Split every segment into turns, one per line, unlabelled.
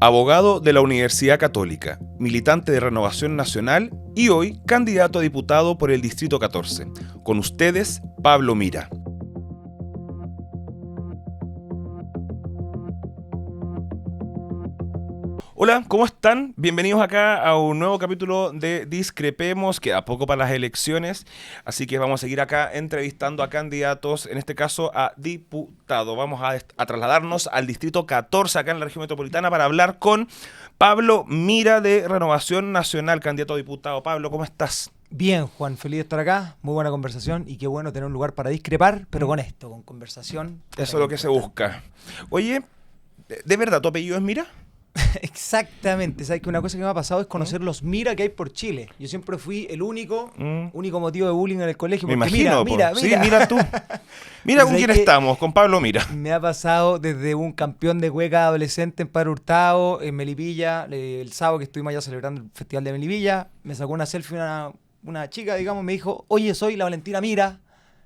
Abogado de la Universidad Católica, militante de Renovación Nacional y hoy candidato a diputado por el Distrito 14. Con ustedes, Pablo Mira. Hola, ¿cómo están? Bienvenidos acá a un nuevo capítulo de Discrepemos, queda poco para las elecciones, así que vamos a seguir acá entrevistando a candidatos, en este caso a diputados. Vamos a trasladarnos al Distrito 14 acá en la región metropolitana para hablar con Pablo Mira de Renovación Nacional, candidato a diputado. Pablo, ¿cómo estás?
Bien, Juan, feliz de estar acá, muy buena conversación y qué bueno tener un lugar para discrepar, pero con esto, con conversación.
Eso es lo que se busca. Oye, ¿de verdad tu apellido es Mira?
Exactamente, sabes que una cosa que me ha pasado es conocer los Mira que hay por Chile. Yo siempre fui el único motivo de bullying en el colegio.
Me imagino,
mira.
Sí, mira tú. Mira con quién estamos, con Pablo Mira.
Me ha pasado desde un campeón de cueca adolescente en Padre Hurtado, en Melipilla, el sábado que estuvimos allá celebrando el festival de Melipilla, me sacó una selfie una chica, digamos, me dijo, oye, soy la Valentina Mira.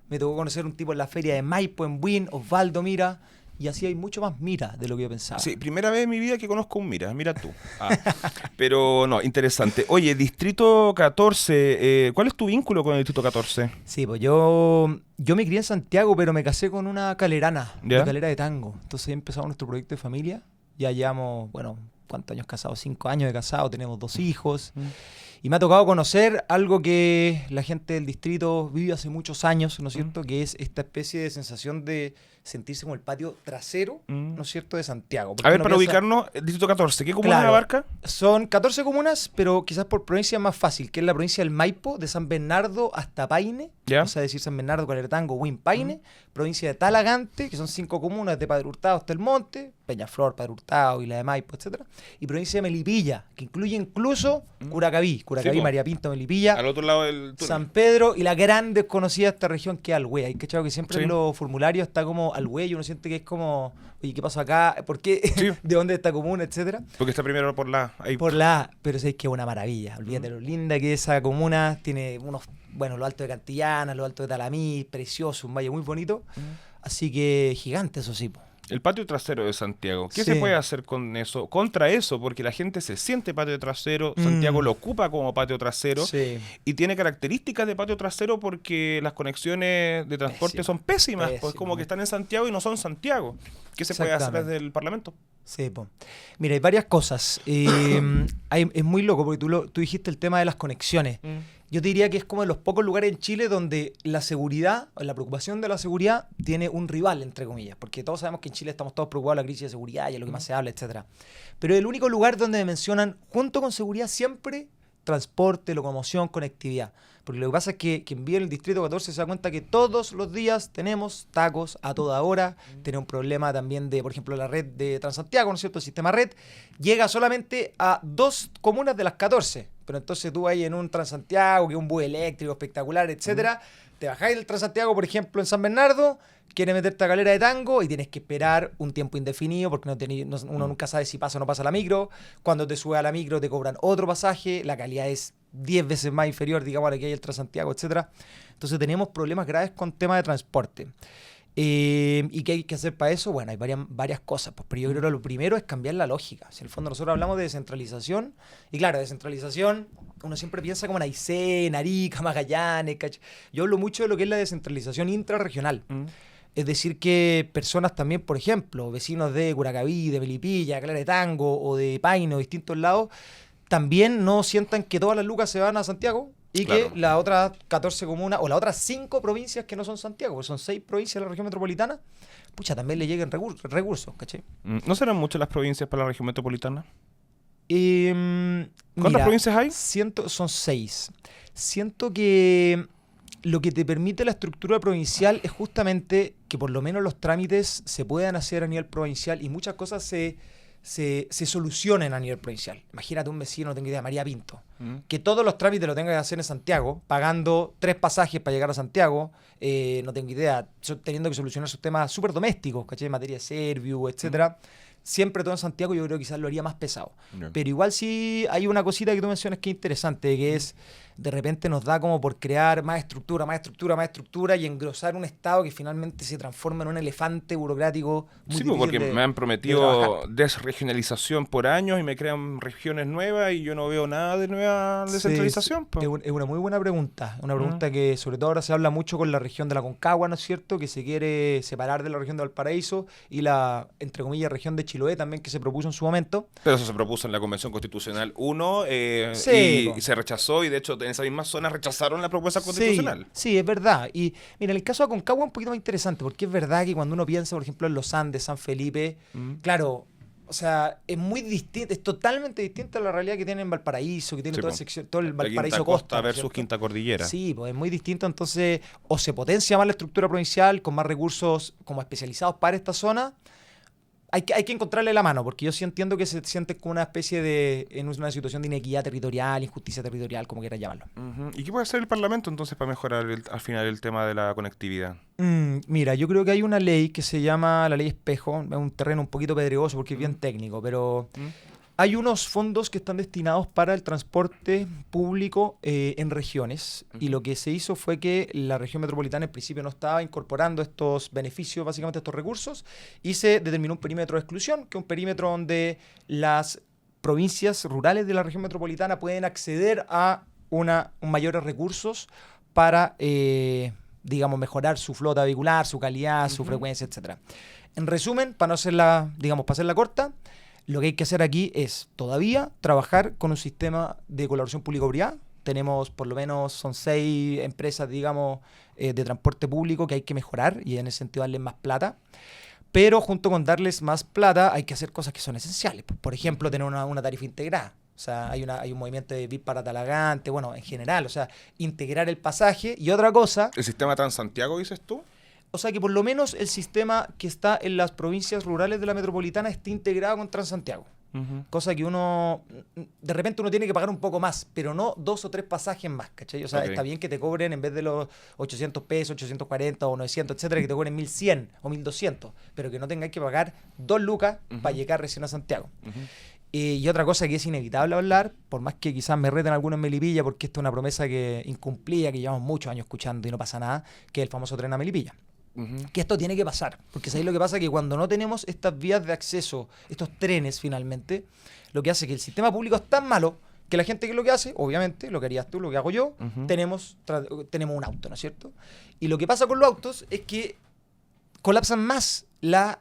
Me tocó conocer un tipo en la feria de Maipo, en Buin, Osvaldo Mira. Y así hay mucho más Mira de lo que yo pensaba.
Sí, primera vez en mi vida que conozco un Mira, mira tú. Pero no, interesante. Oye, Distrito 14, ¿cuál es tu vínculo con el Distrito 14?
Sí, pues yo me crié en Santiago, pero me casé con una calerana, una calera de tango. Entonces empezamos nuestro proyecto de familia. Ya llevamos, bueno, ¿cuántos años casados? 5 años de casado, tenemos 2 hijos. Y me ha tocado conocer algo que la gente del distrito vive hace muchos años, ¿no es cierto? Que es esta especie de sensación de sentirse como el patio trasero, ¿no es cierto?, de Santiago.
A ver, para ubicarnos, el Distrito 14, ¿qué comuna abarca?
Son 14 comunas, pero quizás por provincia es más fácil, que es la provincia del Maipo, de San Bernardo hasta Paine, o sea, decir San Bernardo, Caleratango, Huin, Paine, provincia de Talagante, que son 5 comunas, de Padre Hurtado hasta El Monte, Peñaflor, Padre Hurtado, Isla de Maipo, etc. Y provincia de Melipilla, que incluye incluso Curacaví,
Sí,
María Pinto, Melipilla,
al otro lado del túnel.
San Pedro y la gran desconocida de esta región que es Alhué. Hay que que siempre en los formularios está como Alhué y uno siente que es como, oye, ¿qué pasó acá? ¿Por qué?
Sí.
¿De dónde está comuna? Etcétera.
Porque está primero por la A.
Por la A, pero sabéis que es una maravilla. Olvídate lo linda que es esa comuna. Tiene unos, bueno, lo alto de Cantillana, lo alto de Talamí, precioso, un valle muy bonito. Así que gigante, eso sí.
El patio trasero de Santiago. ¿Qué se puede hacer con eso? Contra eso, porque la gente se siente patio trasero, Santiago lo ocupa como patio trasero y tiene características de patio trasero porque las conexiones de transporte son pésimas, pues como que están en Santiago y no son Santiago. ¿Qué se puede hacer desde el Parlamento?
Sí, pues. Mira, hay varias cosas. Es muy loco porque tú dijiste el tema de las conexiones. Yo te diría que es como de los pocos lugares en Chile donde la seguridad, la preocupación de la seguridad tiene un rival, entre comillas, porque todos sabemos que en Chile estamos todos preocupados de la crisis de seguridad y es lo que más se habla, etcétera. Pero es el único lugar donde mencionan, junto con seguridad, siempre transporte, locomoción, conectividad. Porque lo que pasa es que quien vive en el Distrito 14 se da cuenta que todos los días tenemos tacos a toda hora. Tenemos un problema también de, por ejemplo, la red de Transantiago, ¿no es cierto? El sistema red llega solamente a 2 comunas de las 14. Pero entonces tú vas en un Transantiago, que es un bus eléctrico espectacular, etcétera. Te bajás del Transantiago, por ejemplo, en San Bernardo, quieres meterte a Calera de Tango y tienes que esperar un tiempo indefinido porque uno nunca sabe si pasa o no pasa la micro. Cuando te subes a la micro te cobran otro pasaje, la calidad es 10 veces más inferior, digamos, a la que hay el Transantiago, etcétera. Entonces tenemos problemas graves con temas de transporte. ¿Y qué hay que hacer para eso? Bueno, hay varias cosas, pues, pero yo creo que lo primero es cambiar la lógica. Si en el fondo nosotros hablamos de descentralización, y claro, descentralización, uno siempre piensa como en Aysén, Arica, Magallanes, yo hablo mucho de lo que es la descentralización intrarregional. Es decir, que personas también, por ejemplo, vecinos de Curacaví, de Melipilla, Calera de Tango o de Paine o distintos lados, también no sientan que todas las lucas se van a Santiago y que las otras 14 comunas o las otras 5 provincias que no son Santiago, porque son 6 provincias de la región metropolitana, pucha, también le lleguen recursos, ¿cachai?
¿No serán muchas las provincias para la región metropolitana?
¿Cuántas
provincias hay?
Son 6. Siento que lo que te permite la estructura provincial es justamente que por lo menos los trámites se puedan hacer a nivel provincial y muchas cosas se solucionen a nivel provincial. Imagínate un vecino, no tengo idea, María Pinto, que todos los trámites lo tenga que hacer en Santiago, pagando 3 pasajes para llegar a Santiago, no tengo idea, teniendo que solucionar sus temas súper domésticos, ¿cachai? En materia de Serviu, etcétera. Siempre todo en Santiago, yo creo que quizás lo haría más pesado. Pero igual sí hay una cosita que tú mencionas que es interesante, que es de repente nos da como por crear más estructura, más estructura, más estructura y engrosar un Estado que finalmente se transforma en un elefante burocrático muy
Sí,
difícil
porque me han
de
prometido
trabajar.
desregionalización por años y me crean regiones nuevas y yo no veo nada de nueva
Sí,
descentralización, pues.
es una muy buena pregunta. Una
Mm.
pregunta que sobre todo ahora se habla mucho con la región de la Concagua, ¿no es cierto? Que se quiere separar de la región de Valparaíso y la, entre comillas, región de Chiloé también que se propuso en su momento.
Pero eso se propuso en la Convención Constitucional 1
Sí,
y se rechazó y de hecho en esa misma zona rechazaron la propuesta
sí,
constitucional.
sí, es verdad. Y mira, en el caso de Aconcagua es un poquito más interesante, porque es verdad que cuando uno piensa, por ejemplo, en los Andes, San Felipe,
Mm.
claro, o sea, es muy distinto, es totalmente distinta a la realidad que tiene en Valparaíso, que tiene
Sí,
toda
po.
todo el
La Quinta
Valparaíso
Costa
Costa, ¿no es
versus
cierto?
Quinta Cordillera.
Sí, pues es muy distinto, entonces o se potencia más la estructura provincial con más recursos como especializados para esta zona. Hay que encontrarle la mano, porque yo sí entiendo que se siente como una especie de, en una situación de inequidad territorial, injusticia territorial, como quieras llamarlo.
Ujú. ¿Y qué puede hacer el Parlamento entonces para mejorar al final el tema de la conectividad?
Mira, yo creo que hay una ley que se llama la ley Espejo, es un terreno un poquito pedregoso porque es bien
Mm.
técnico, pero
¿Mm?
hay unos fondos que están destinados para el transporte público en regiones y
Ujú.
lo que se hizo fue que la región metropolitana en principio no estaba incorporando estos beneficios, básicamente estos recursos, y se determinó un perímetro de exclusión, que es un perímetro donde las provincias rurales de la región metropolitana pueden acceder a mayores recursos para, digamos, mejorar su flota vehicular, su calidad, su
Ujú.
frecuencia, etcétera. En resumen, para no hacerla, digamos, para hacerla corta, lo que hay que hacer aquí es todavía trabajar con un sistema de colaboración público-privada. Tenemos por lo menos, son 6 empresas, digamos, de transporte público que hay que mejorar y en ese sentido darles más plata. Pero junto con darles más plata hay que hacer cosas que son esenciales. Por ejemplo, tener una tarifa integrada. O sea, hay un movimiento de VIP para Talagante, bueno, en general, o sea, integrar el pasaje. Y otra cosa,
¿El sistema Transantiago, dices tú?
o sea, que por lo menos el sistema que está en las provincias rurales de la metropolitana esté integrado con Transantiago.
Ujú.
Cosa que uno, de repente uno tiene que pagar un poco más, pero no 2 o 3 pasajes más, ¿cachai? O sea,
Ok.
está bien que te cobren en vez de los 800 pesos, 840 o 900, etcétera, que te cobren 1100 o 1200, pero que no tengáis que pagar 2 lucas para
Ujú.
llegar recién a Santiago.
Ujú.
Y otra cosa que es inevitable hablar, por más que quizás me reten algunos en Melipilla, porque esta es una promesa que incumplía, que llevamos muchos años escuchando y no pasa nada, que es el famoso tren a Melipilla.
Ujú.
Que esto tiene que pasar, porque ¿sabéis lo que pasa? Que cuando no tenemos estas vías de acceso, estos trenes finalmente, lo que hace que el sistema público es tan malo que la gente que lo que hace, obviamente, lo que harías tú, lo que hago yo,
Ujú.
tenemos un auto, ¿no es cierto? Y lo que pasa con los autos es que colapsan más las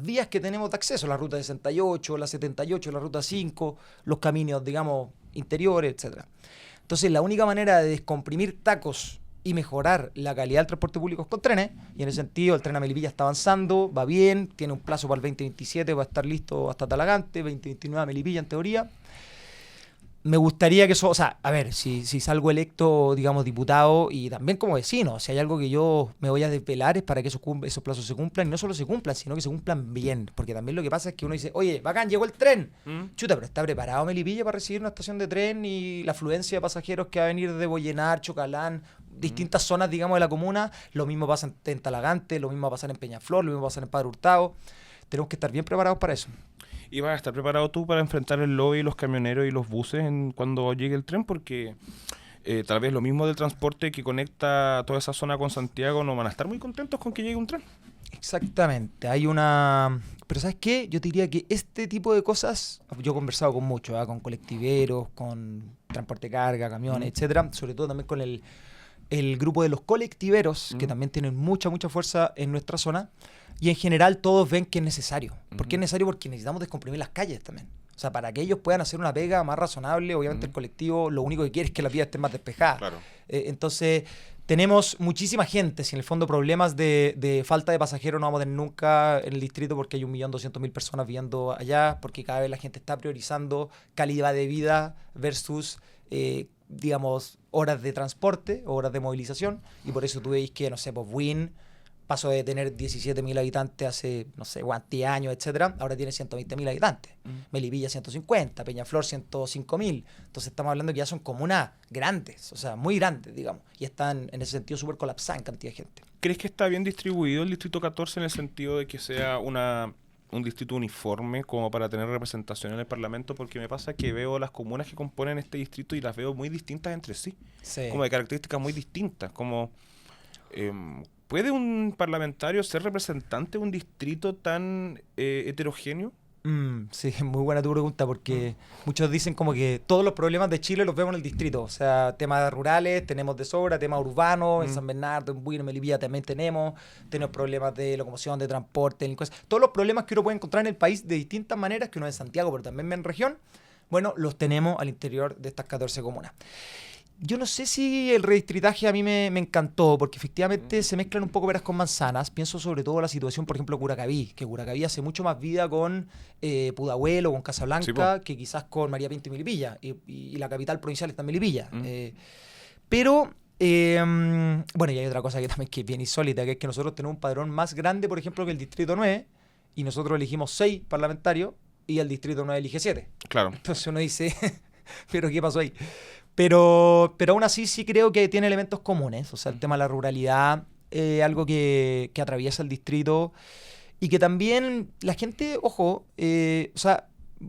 vías que tenemos de acceso, la ruta 68, la 78, la ruta 5, los caminos, digamos, interiores, etcétera. Entonces, la única manera de descomprimir tacos y mejorar la calidad del transporte público es con trenes, y en ese sentido el tren a Melipilla está avanzando, va bien, tiene un plazo para el 2027, va a estar listo hasta Talagante, 2029 a Melipilla en teoría. Me gustaría que eso, o sea, a ver, si salgo electo, digamos, diputado y también como vecino, si hay algo que yo me voy a desvelar es para que esos plazos se cumplan y no solo se cumplan, sino que se cumplan bien, porque también lo que pasa es que uno dice, oye, bacán, llegó el tren,
¿Mm?
chuta, pero ¿está preparado Melipilla para recibir una estación de tren y la afluencia de pasajeros que va a venir de Boyenar, Chocalán, distintas zonas, digamos, de la comuna? Lo mismo pasa en Talagante, lo mismo va a pasar en Peñaflor, lo mismo va a pasar en Padre Hurtado. Tenemos que estar bien preparados para eso.
¿Y vas a estar preparado tú para enfrentar el lobby, los camioneros y los buses cuando llegue el tren? Porque tal vez lo mismo del transporte que conecta toda esa zona con Santiago no van a estar muy contentos con que llegue un tren.
Exactamente, hay una... Pero ¿sabes qué? Yo te diría que este tipo de cosas, yo he conversado con muchos, con colectiveros, con transporte de carga, camiones,
Mm.
etcétera, sobre todo también con el grupo de los colectiveros, que
Mm.
también tienen mucha fuerza en nuestra zona, y en general todos ven que es necesario. ¿Por qué es
Ujú.
necesario? Porque necesitamos descomprimir las calles también. O sea, para que ellos puedan hacer una pega más razonable, obviamente el colectivo lo único que quiere es que las vías estén más despejadas.
Claro.
Entonces, tenemos muchísima gente. Si en el fondo problemas de falta de pasajeros no vamos a tener nunca en el distrito porque hay 1.200.000 personas viviendo allá, porque cada vez la gente está priorizando calidad de vida versus, digamos, horas de transporte, horas de movilización. Y por eso tú veis que, no sé, pues Buin pasó de tener 17.000 habitantes hace, no sé, 10 años, etcétera, ahora tiene 120.000 habitantes. Melipilla 150, Peñaflor 105.000. Entonces estamos hablando que ya son comunas grandes, o sea, muy grandes, digamos. Y están en ese sentido súper colapsadas en cantidad de gente.
¿Crees que está bien distribuido el Distrito 14 en el sentido de que sea un un distrito uniforme como para tener representación en el Parlamento? Porque me pasa que veo las comunas que componen este distrito y las veo muy distintas entre sí.
Sí.
Como de características muy distintas. Como, ¿puede un parlamentario ser representante de un distrito tan heterogéneo?
Sí, muy buena tu pregunta, porque muchos dicen como que todos los problemas de Chile los vemos en el distrito. O sea, temas rurales tenemos de sobra, temas urbanos, en San Bernardo, en Buin, en Melipilla también tenemos problemas de locomoción, de transporte, delincuencia. Todos los problemas que uno puede encontrar en el país de distintas maneras, que uno en Santiago, pero también en región, bueno, los tenemos al interior de estas 14 comunas. Yo no sé si el redistritaje a mí me encantó, porque efectivamente se mezclan un poco peras con manzanas. Pienso sobre todo en la situación, por ejemplo, Curacaví, que Curacaví hace mucho más vida con Pudahuel o con Casablanca que quizás con María Pinto y Melipilla, y la capital provincial está en Melipilla. Pero, bueno, y hay otra cosa que también que es bien insólita, que es que nosotros tenemos un padrón más grande, por ejemplo, que el Distrito 9, y nosotros elegimos 6 parlamentarios, y el Distrito 9 elige 7.
Claro.
Entonces uno dice, ¿pero qué pasó ahí? Pero aún así sí creo que tiene elementos comunes. O sea, el tema de la ruralidad, algo que atraviesa el distrito y que también la gente, ojo, o sea,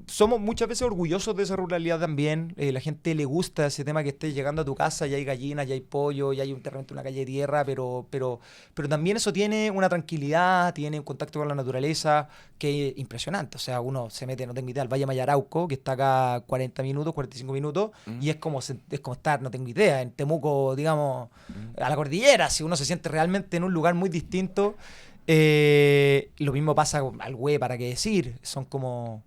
somos muchas veces orgullosos de esa ruralidad también. La gente le gusta ese tema que estés llegando a tu casa, ya hay gallinas, ya hay pollo, ya hay un terreno, una calle de tierra, pero también eso tiene una tranquilidad, tiene un contacto con la naturaleza que es impresionante. O sea, uno se mete, no tengo idea, al Valle Mayarauco, que está acá 40 minutos, 45 minutos, y es como estar, no tengo idea, en Temuco, digamos, a la cordillera. Si uno se siente realmente en un lugar muy distinto. Lo mismo pasa al Güey, para qué decir. Son como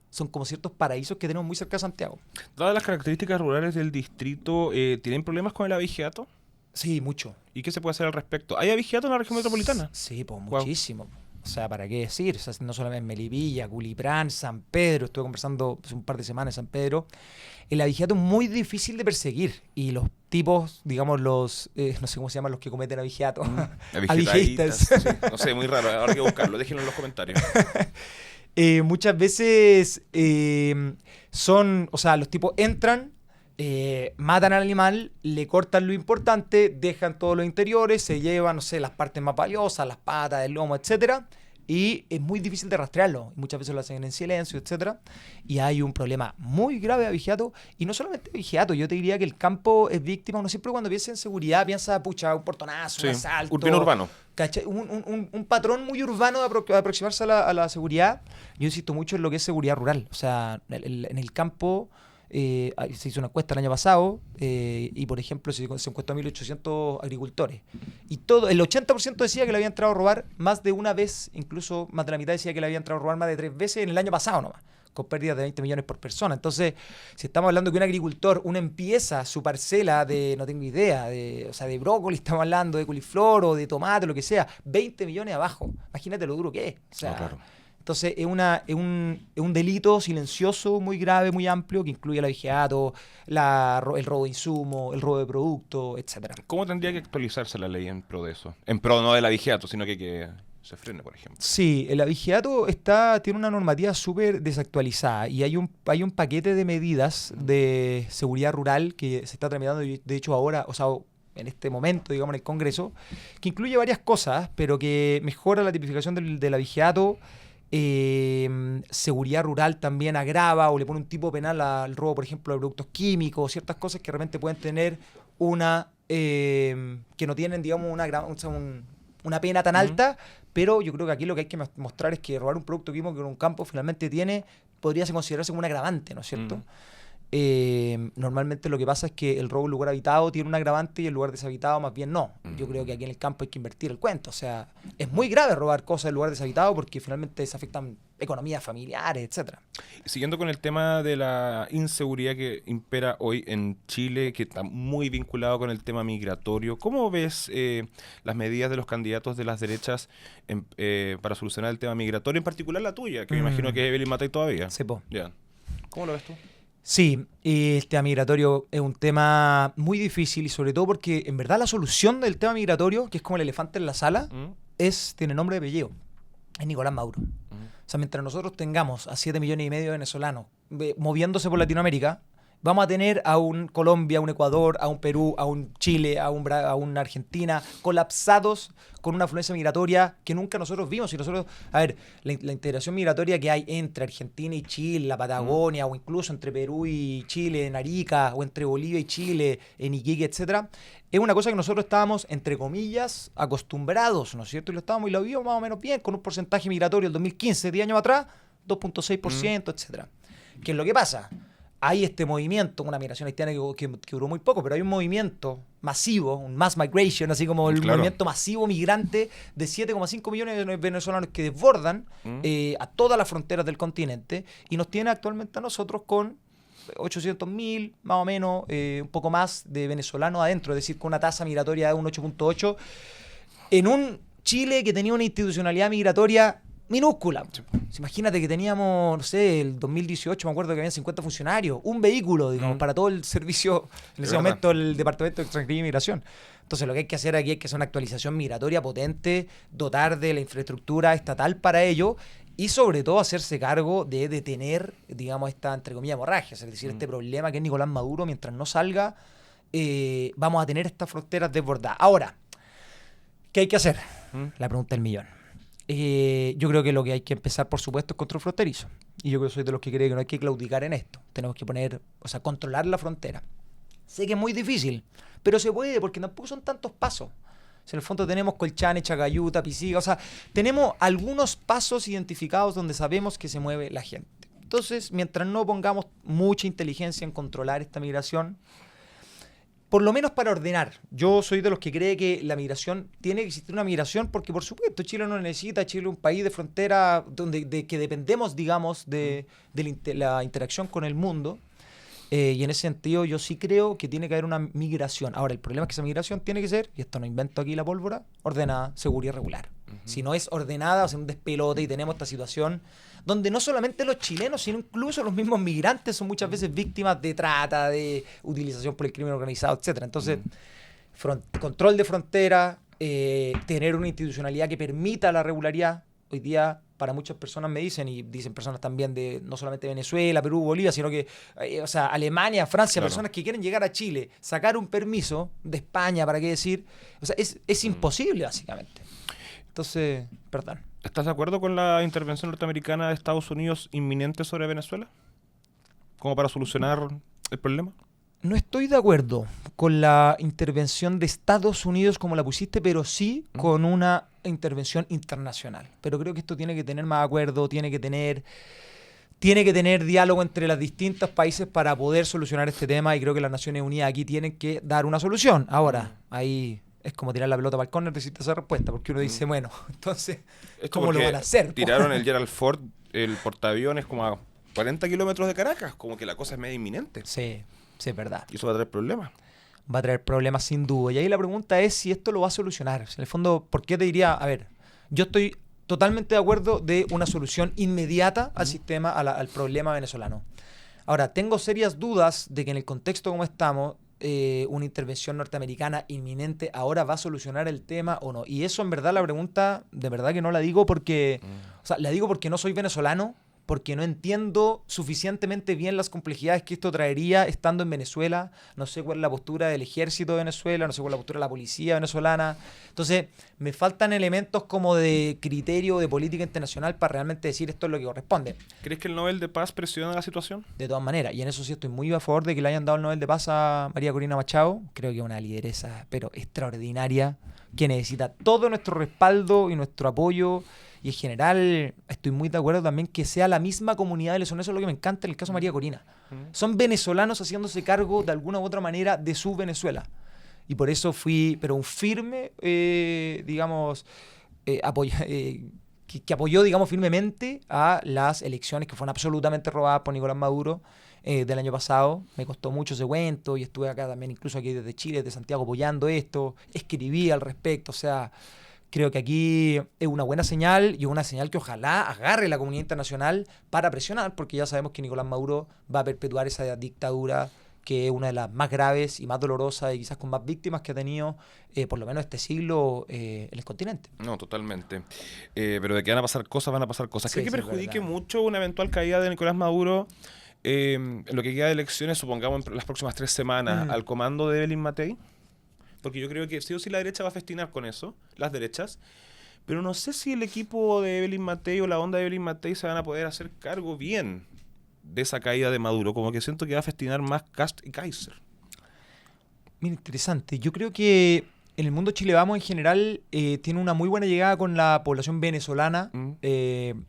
ciertos paraísos que tenemos muy cerca de Santiago.
Dadas las características rurales del distrito, ¿tienen problemas con el abigeato?
Sí, mucho.
¿Y qué se puede hacer al respecto? ¿Hay abigeato en la región metropolitana?
Sí, pues muchísimo. O sea, ¿para qué decir? O sea, no solamente en Melipilla, Culiprán, San Pedro. Estuve conversando hace un par de semanas en San Pedro. El abigeato es muy difícil de perseguir. Y los tipos, digamos, no sé cómo se llaman los que cometen abigeato.
Abigetistas. Sí. No sé, muy raro. Ahora hay que buscarlo. Déjenlo en los comentarios.
Muchas veces o sea, los tipos entran, matan al animal, le cortan lo importante, dejan todos los interiores, se llevan, no sé, las partes más valiosas, las patas, el lomo, etcétera, y es muy difícil de rastrearlo. Muchas veces lo hacen en silencio, etcétera, y hay un problema muy grave de abigeato, y no solamente abigeato, yo te diría que el campo es víctima. Uno siempre cuando piensa en seguridad piensa, pucha, un portonazo, un asalto.
Bien urbano.
¿Cachai? Un patrón muy urbano de aproximarse a la seguridad. Yo insisto mucho en lo que es seguridad rural. O sea, en el campo se hizo una encuesta el año pasado y, por ejemplo, se encuestó a 1.800 agricultores. Y el 80% decía que le había entrado a robar más de una vez, incluso más de la mitad decía que le había entrado a robar más de 3 veces en el año pasado nomás, con pérdidas de 20 millones por persona. Entonces, si estamos hablando que un agricultor, uno empieza su parcela de, no tengo idea, o sea, de brócoli, estamos hablando de coliflor o de tomate, lo que sea, 20 millones abajo. Imagínate lo duro que es. O sea,
claro.
Entonces, es un delito silencioso, muy grave, muy amplio, que incluye el abigeato, el robo de insumos, el robo de productos, etcétera.
¿Cómo tendría que actualizarse la ley en pro de eso? En pro no del abigeato, sino que se frene, por ejemplo.
Sí, el abigeato tiene una normativa súper desactualizada y hay un paquete de medidas de seguridad rural que se está tramitando, de hecho ahora, o sea, en este momento, digamos, en el Congreso, que incluye varias cosas, pero que mejora la tipificación del abigeato. Seguridad rural también agrava o le pone un tipo penal al robo, por ejemplo, de productos químicos, ciertas cosas que realmente pueden tener que no tienen, digamos, una pena tan alta, pero yo creo que aquí lo que hay que mostrar es que robar un producto químico que en un campo finalmente podría considerarse como un agravante, ¿no es cierto? Normalmente lo que pasa es que el robo en lugar habitado tiene un agravante y el lugar deshabitado más bien no. Yo creo que aquí en el campo hay que invertir el cuento. O sea, es muy grave robar cosas en lugar deshabitado porque finalmente se afectan economías familiares, etcétera.
Siguiendo con el tema de la inseguridad que impera hoy en Chile, que está muy vinculado con el tema migratorio, ¿cómo ves las medidas de los candidatos de las derechas para solucionar el tema migratorio, en particular la tuya, que me imagino que es Evelyn Matei todavía?
Sí, po.
Ya. ¿Cómo lo ves tú?
Sí, el tema migratorio es un tema muy difícil y sobre todo porque en verdad la solución del tema migratorio, que es como el elefante en la sala, tiene nombre de apellido. Es Nicolás Maduro. O sea, mientras nosotros tengamos a 7,5 millones de venezolanos moviéndose por Latinoamérica, Vamos a tener a un Colombia, a un Ecuador, a un Perú, a un Chile, a una Argentina colapsados con una afluencia migratoria que nunca nosotros vimos. Y nosotros, a ver, la integración migratoria que hay entre Argentina y Chile, la Patagonia, o incluso entre Perú y Chile, en Arica, o entre Bolivia y Chile, en Iquique, etcétera, es una cosa que nosotros estábamos, entre comillas, acostumbrados, ¿no es cierto? Y lo estábamos y lo vimos más o menos bien, con un porcentaje migratorio el 2015, 10 años atrás, 2.6%, etcétera. ¿Qué es lo que pasa? Hay este movimiento, una migración haitiana que duró muy poco, pero hay un movimiento masivo, un mass migration, así como el movimiento masivo migrante de 7,5 millones de venezolanos que desbordan a todas las fronteras del continente y nos tiene actualmente a nosotros con 800.000, más o menos, un poco más de venezolanos adentro, es decir, con una tasa migratoria de un 8.8, en un Chile que tenía una institucionalidad migratoria minúscula. Imagínate que teníamos, no sé, el 2018, me acuerdo que habían 50 funcionarios, un vehículo, digamos, para todo el servicio, en ese momento, el Departamento de Extranjería y Migración. Entonces, lo que hay que hacer aquí es que hacer una actualización migratoria potente, dotar de la infraestructura estatal para ello y, sobre todo, hacerse cargo de detener, digamos, esta, entre comillas, hemorragia. Es decir, este problema que es Nicolás Maduro, mientras no salga, vamos a tener estas fronteras desbordadas. Ahora, ¿qué hay que hacer? La pregunta del millón. Yo creo que lo que hay que empezar, por supuesto, es control fronterizo. Y yo creo que soy de los que cree que no hay que claudicar en esto. Tenemos que controlar la frontera. Sé que es muy difícil, pero se puede porque tampoco son tantos pasos. En el fondo tenemos Colchane, Chacayuta, Pisiga, o sea, tenemos algunos pasos identificados donde sabemos que se mueve la gente. Entonces, mientras no pongamos mucha inteligencia en controlar esta migración, por lo menos para ordenar. Yo soy de los que cree que la migración, tiene que existir una migración porque, por supuesto, Chile no necesita, Chile es un país de frontera que dependemos, digamos, de la interacción con el mundo. Y en ese sentido yo sí creo que tiene que haber una migración. Ahora, el problema es que esa migración tiene que ser, y esto no invento aquí la pólvora, ordenada, segura y regular. Si no es ordenada, va a ser un despelote y tenemos esta situación donde no solamente los chilenos, sino incluso los mismos migrantes son muchas veces víctimas de trata, de utilización por el crimen organizado, etcétera. Entonces, control de frontera, tener una institucionalidad que permita la regularidad. Hoy día, para muchas personas me dicen, y dicen personas también de no solamente Venezuela, Perú, Bolivia, sino que, Alemania, Francia, personas que quieren llegar a Chile, sacar un permiso de España, ¿para qué decir? O sea, es imposible, básicamente. Entonces, perdón.
¿Estás de acuerdo con la intervención norteamericana de Estados Unidos inminente sobre Venezuela? ¿Como para solucionar el problema?
No estoy de acuerdo con la intervención de Estados Unidos como la pusiste, pero sí con una intervención internacional. Pero creo que esto tiene que tener más acuerdo, tiene que tener diálogo entre los distintos países para poder solucionar este tema y creo que las Naciones Unidas aquí tienen que dar una solución. Ahora, ahí es como tirar la pelota para el córner, necesita esa respuesta, porque uno dice, bueno, entonces, ¿cómo lo van a hacer?
Tiraron el Gerald Ford, el portaaviones, como a 40 kilómetros de Caracas, como que la cosa es medio inminente.
Sí, es verdad.
Y eso va a traer problemas.
Va a traer problemas sin duda. Y ahí la pregunta es si esto lo va a solucionar. En el fondo, ¿por qué te diría? A ver, yo estoy totalmente de acuerdo de una solución inmediata al sistema, al problema venezolano. Ahora, tengo serias dudas de que en el contexto como estamos, una intervención norteamericana inminente ahora va a solucionar el tema o no. Y eso, en verdad, la pregunta, de verdad que no la digo porque... O sea, la digo porque no soy venezolano, porque no entiendo suficientemente bien las complejidades que esto traería estando en Venezuela. No sé cuál es la postura del ejército de Venezuela, no sé cuál es la postura de la policía venezolana. Entonces, me faltan elementos como de criterio de política internacional para realmente decir esto es lo que corresponde.
¿Crees que el Nobel de Paz presiona la situación?
De todas maneras, y en eso sí estoy muy a favor de que le hayan dado el Nobel de Paz a María Corina Machado. Creo que es una lideresa, pero extraordinaria, que necesita todo nuestro respaldo y nuestro apoyo. Y en general estoy muy de acuerdo también que sea la misma comunidad venezolana. Eso es lo que me encanta en el caso de María Corina. Son venezolanos haciéndose cargo de alguna u otra manera de su Venezuela. Y por eso fui, pero un firme, que apoyó, digamos, firmemente a las elecciones que fueron absolutamente robadas por Nicolás Maduro del año pasado. Me costó mucho ese cuento y estuve acá también, incluso aquí desde Chile, desde Santiago, apoyando esto. Escribí al respecto, o sea... Creo que aquí es una buena señal y una señal que ojalá agarre la comunidad internacional para presionar, porque ya sabemos que Nicolás Maduro va a perpetuar esa dictadura que es una de las más graves y más dolorosas y quizás con más víctimas que ha tenido, por lo menos este siglo, en el continente.
No, totalmente. Pero de que van a pasar cosas, van a pasar cosas.
Sí,
¿Cree que
sí,
perjudique
verdad.
mucho una eventual caída de Nicolás Maduro en lo que queda de elecciones, supongamos en las próximas 3 semanas, al comando de Evelyn Matei? Porque yo creo que sí o sí la derecha va a festinar con eso, las derechas. Pero no sé si el equipo de Evelyn Matei o la onda de Evelyn Matei se van a poder hacer cargo bien de esa caída de Maduro. Como que siento que va a festinar más Kast y Kaiser.
Mira, interesante. Yo creo que en el mundo Chile Vamos en general tiene una muy buena llegada con la población venezolana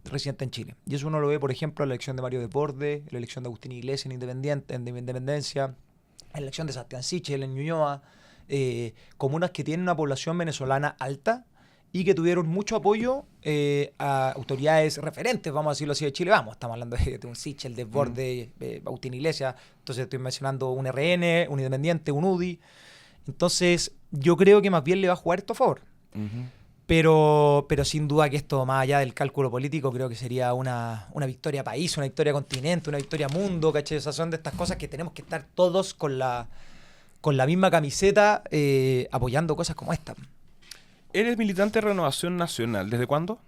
residente en Chile. Y eso uno lo ve, por ejemplo, en la elección de Mario Desbordes, en la elección de Agustín Iglesias en Independencia, en la elección de Sebastián Sichel en Ñuñoa, comunas que tienen una población venezolana alta y que tuvieron mucho apoyo a autoridades referentes, vamos a decirlo así, de Chile Vamos. Estamos hablando de un Sichel, Desbordes, Agustín Iglesias, entonces estoy mencionando un RN, un Independiente, un UDI. Entonces, yo creo que más bien le va a jugar esto a favor. Pero sin duda que esto, más allá del cálculo político, creo que sería una victoria país, una victoria continente, una victoria mundo, ¿cachai? O sea, son de estas cosas que tenemos que estar todos con la misma camiseta apoyando cosas como esta.
¿Eres militante de Renovación Nacional? ¿Desde cuándo?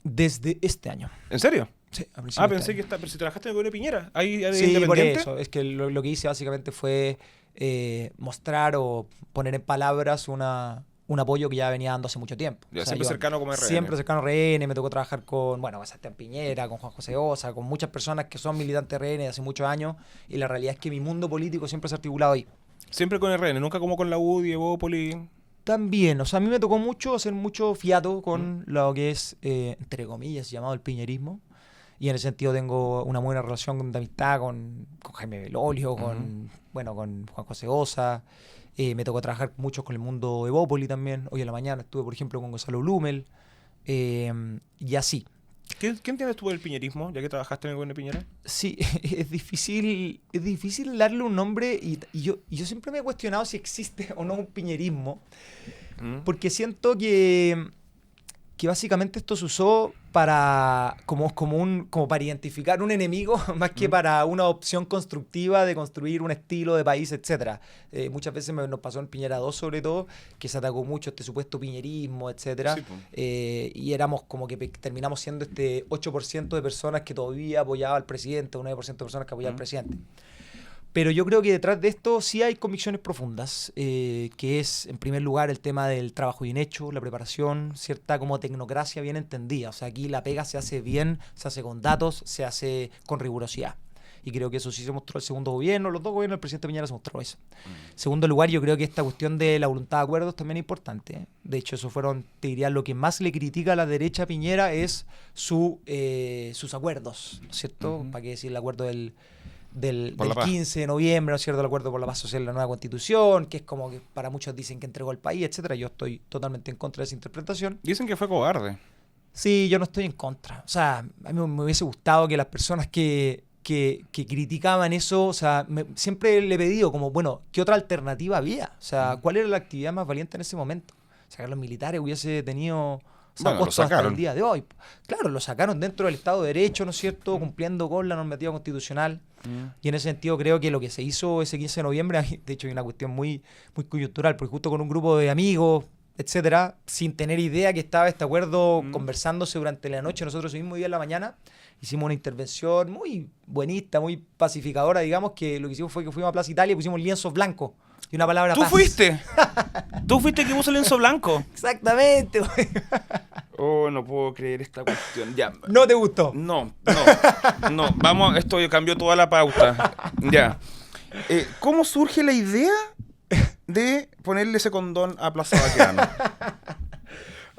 Desde este año.
¿En serio?
Sí, a principios de
Pensé
este
que pero si trabajaste en el gobierno de Piñera. ¿Ahí
Sí,
independiente?
por eso. Es que lo que hice básicamente fue mostrar o poner en palabras un apoyo que ya venía dando hace mucho tiempo.
Ya,
O sea,
siempre
yo
cercano como RN.
Siempre cercano a RN, me tocó trabajar con Sebastián Piñera, con Juan José Osa, con muchas personas que son militantes de RN de hace muchos años, y la realidad es que mi mundo político siempre se ha articulado ahí.
Siempre con RN, nunca como con la UDI, Evópolis.
También, o sea, a mí me tocó hacer mucho fiato con lo que es, entre comillas, llamado el piñerismo. Y en ese sentido tengo una buena relación de amistad con Jaime Belolio, con Juan José Osa. Me tocó trabajar mucho con el mundo Evópoli también. Hoy en la mañana estuve, por ejemplo, con Gonzalo Blumel. Y así.
¿Qué entiendes tú del piñerismo, ya que trabajaste en el gobierno de Piñera?
Sí, es difícil darle un nombre y yo siempre me he cuestionado si existe o no un piñerismo, porque siento que básicamente esto se usó para como para identificar un enemigo más que para una opción constructiva de construir un estilo de país, etcétera. Muchas veces nos pasó en Piñera 2 sobre todo, que se atacó mucho este supuesto piñerismo, etcétera.
Sí,
y éramos como que terminamos siendo este 8% de personas que todavía apoyaba al presidente, un 9% de personas que apoyaba al presidente. Pero yo creo que detrás de esto sí hay convicciones profundas, que es, en primer lugar, el tema del trabajo bien hecho, la preparación, cierta como tecnocracia bien entendida. O sea, aquí la pega se hace bien, se hace con datos, se hace con rigurosidad. Y creo que eso sí se mostró el segundo gobierno, los dos gobiernos del presidente Piñera se mostró eso. Segundo lugar, yo creo que esta cuestión de la voluntad de acuerdos también es importante, ¿eh? De hecho, eso te diría, lo que más le critica a la derecha a Piñera es sus acuerdos, ¿no es cierto? ¿Para qué decir el acuerdo del 15 de noviembre, ¿no es cierto? El acuerdo por la paz social, la nueva constitución, que es como que para muchos dicen que entregó el país, etcétera. Yo estoy totalmente en contra de esa interpretación.
Dicen que fue cobarde.
Sí, yo no estoy en contra. O sea, a mí me hubiese gustado que las personas que criticaban eso, o sea, siempre le he pedido como, bueno, ¿qué otra alternativa había? O sea, ¿cuál era la actividad más valiente en ese momento? O sea, que los militares hubiese tenido...
Bueno, lo sacaron.
Hasta el día de hoy. Claro, lo sacaron dentro del Estado de Derecho, ¿no es cierto? Cumpliendo con la normativa constitucional. Y en ese sentido creo que lo que se hizo ese 15 de noviembre, de hecho hay una cuestión muy, muy coyuntural, porque justo con un grupo de amigos, etcétera, sin tener idea que estaba este acuerdo conversándose durante la noche, nosotros ese mismo día en la mañana hicimos una intervención muy buenista, muy pacificadora, digamos, que lo que hicimos fue que fuimos a Plaza Italia y pusimos lienzos blancos y una palabra paz.
¿Tú fuiste? ¿Tú fuiste que puso el lienzo blanco?
Exactamente, güey.
Oh, no puedo creer esta cuestión. Ya.
¿No te gustó?
No. Vamos, esto cambió toda la pauta. Ya. ¿Cómo surge la idea de ponerle ese condón a Plaza Baquedano?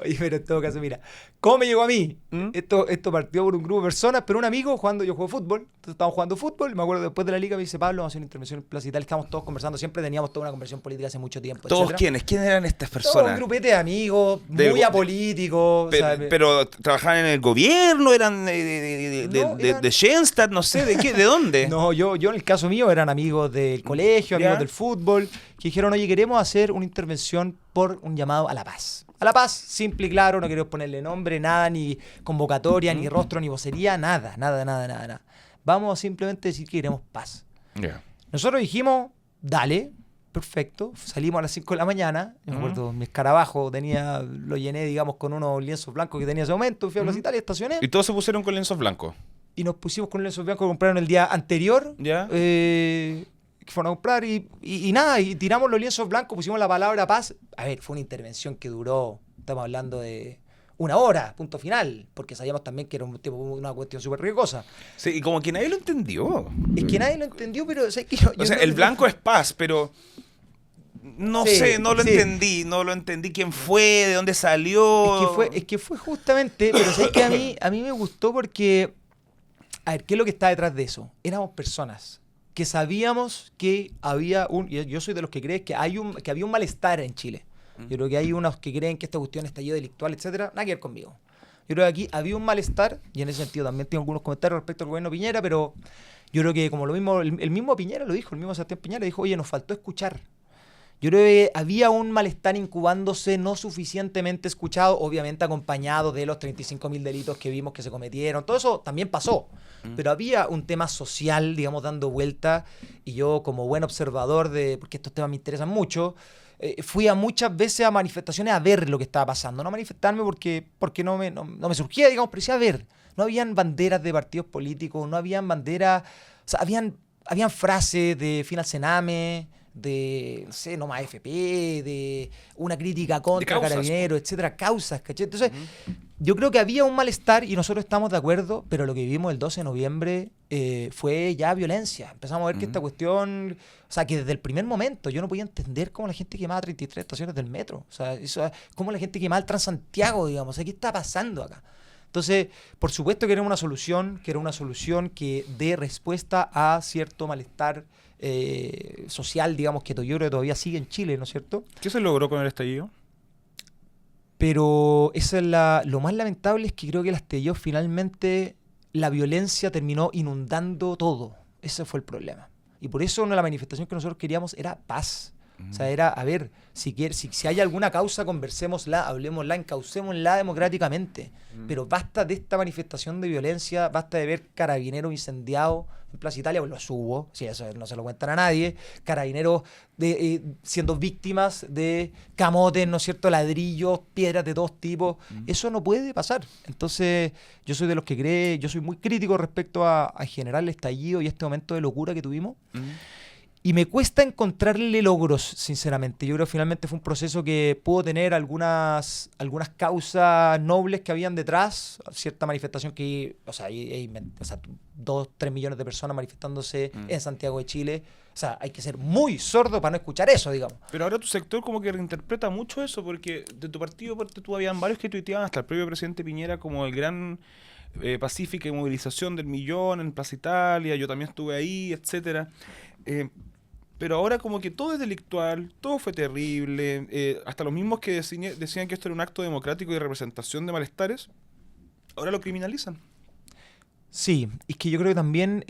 Oye, pero en todo caso, mira, ¿cómo me llegó a mí? Esto partió por un grupo de personas, pero un amigo yo juego fútbol, entonces estábamos jugando fútbol, y me acuerdo después de la liga me dice, Pablo, vamos a hacer una intervención en Plaza Italia, estábamos todos conversando, siempre teníamos toda una conversación política hace mucho tiempo,
¿Todos
etcétera.
quiénes? ¿Quiénes eran estas
Todo
personas?
un grupete de amigos, muy apolíticos.
Pero ¿trabajaban en el gobierno? ¿Eran de Schenstadt? No sé, ¿de qué? ¿De dónde?
No, yo en el caso mío eran amigos del colegio, amigos del fútbol, que dijeron, oye, queremos hacer una intervención por un llamado a la paz. A la paz, simple y claro, no queremos ponerle nombre, nada, ni convocatoria, ni rostro, ni vocería, nada. Vamos a simplemente decir que queremos paz. Nosotros dijimos, dale, perfecto. Salimos a las 5 de la mañana, me acuerdo, mi escarabajo lo llené, digamos, con unos lienzos blancos que tenía en ese momento, fui a Plaza Italia, estacioné.
¿Y todos se pusieron con lienzos blancos?
y nos pusimos con lienzos blancos que compraron el día anterior.
¿Ya?
Que fueron a comprar y nada, y tiramos los lienzos blancos, pusimos la palabra paz. A ver, fue una intervención que duró, estamos hablando de 1 hora, punto final, porque sabíamos también que era una cuestión súper riesgosa.
Sí, y como que nadie lo entendió.
Es que nadie lo entendió, pero ¿sabes qué?
O sea, el blanco es paz, pero no
Sí,
sé, no lo
sí.
entendí quién fue, de dónde salió.
Es que fue justamente, pero ¿sabes qué? A mí me gustó porque, a ver, ¿qué es lo que está detrás de eso? Éramos personas que sabíamos que había yo soy de los que creen que que había un malestar en Chile. Yo creo que hay unos que creen que esta cuestión estallido delictual, etcétera, nada que ver conmigo. Yo creo que aquí había un malestar, y en ese sentido también tengo algunos comentarios respecto al gobierno Piñera, pero yo creo que como lo mismo, el mismo Piñera lo dijo, el mismo Sebastián Piñera dijo, oye, nos faltó escuchar. Yo creo que había un malestar incubándose no suficientemente escuchado, obviamente acompañado de los 35.000 delitos que vimos que se cometieron. Todo eso también pasó, pero había un tema social, digamos, dando vuelta, y yo como buen observador porque estos temas me interesan mucho, fui a muchas veces a manifestaciones a ver lo que estaba pasando, no a manifestarme porque no me surgía, digamos, pero sí a ver. No habían banderas de partidos políticos, no habían banderas, o sea, habían frases de fin al Sename, de, no sé, no más FP, de una crítica contra
causas,
Carabineros, etcétera, causas, ¿cachai? Entonces, yo creo que había un malestar y nosotros estamos de acuerdo, pero lo que vivimos el 12 de noviembre fue ya violencia. Empezamos a ver que esta cuestión, o sea, que desde el primer momento yo no podía entender cómo la gente quemaba 33 estaciones del metro, o sea, cómo la gente quemaba el Transantiago, digamos, o sea, ¿qué está pasando acá? Entonces, por supuesto que era una solución, que dé respuesta a cierto malestar social, digamos, que yo creo que todavía sigue en Chile, ¿no es cierto?
¿Qué se logró con el estallido?
Pero eso es lo más lamentable, es que creo que el estallido finalmente, la violencia terminó inundando todo. Ese fue el problema. Y por eso la manifestación que nosotros queríamos era paz. O sea, era, a ver, si hay alguna causa, conversémosla, hablemosla, encaucémosla democráticamente. Pero basta de esta manifestación de violencia, basta de ver carabineros incendiados en Plaza Italia, pues los hubo, si eso no se lo cuentan a nadie, carabineros siendo víctimas de camotes, ¿no es cierto?, ladrillos, piedras de todos tipos. Eso no puede pasar. Entonces, yo soy de los que yo soy muy crítico respecto a generar el estallido y este momento de locura que tuvimos. Y me cuesta encontrarle logros, sinceramente. Yo creo que finalmente fue un proceso que pudo tener algunas causas nobles que habían detrás. Cierta manifestación que, o sea, 2-3 millones de personas manifestándose en Santiago de Chile. O sea, hay que ser muy sordo para no escuchar eso, digamos.
Pero ahora tu sector como que reinterpreta mucho eso, porque de tu partido, tú habían varios que tuiteaban, hasta el propio presidente Piñera, como el gran pacífica y movilización del millón en Plaza Italia, yo también estuve ahí, etcétera. Pero ahora como que todo es delictual, todo fue terrible, hasta los mismos que decían que esto era un acto democrático y de representación de malestares, ahora lo criminalizan.
Sí, es que yo creo que también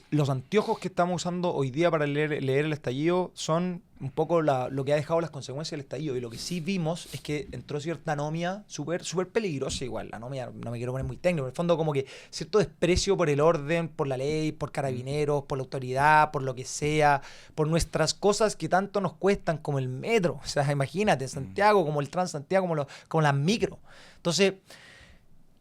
los anteojos que estamos usando hoy día para leer el estallido son un poco lo que ha dejado las consecuencias del estallido. Y lo que sí vimos es que entró cierta anomia súper peligrosa igual. La anomia, no me quiero poner muy técnico, en el fondo como que cierto desprecio por el orden, por la ley, por carabineros, por la autoridad, por lo que sea, por nuestras cosas que tanto nos cuestan, como el metro. O sea, imagínate, Santiago, como el Transantiago, como las micro. Entonces...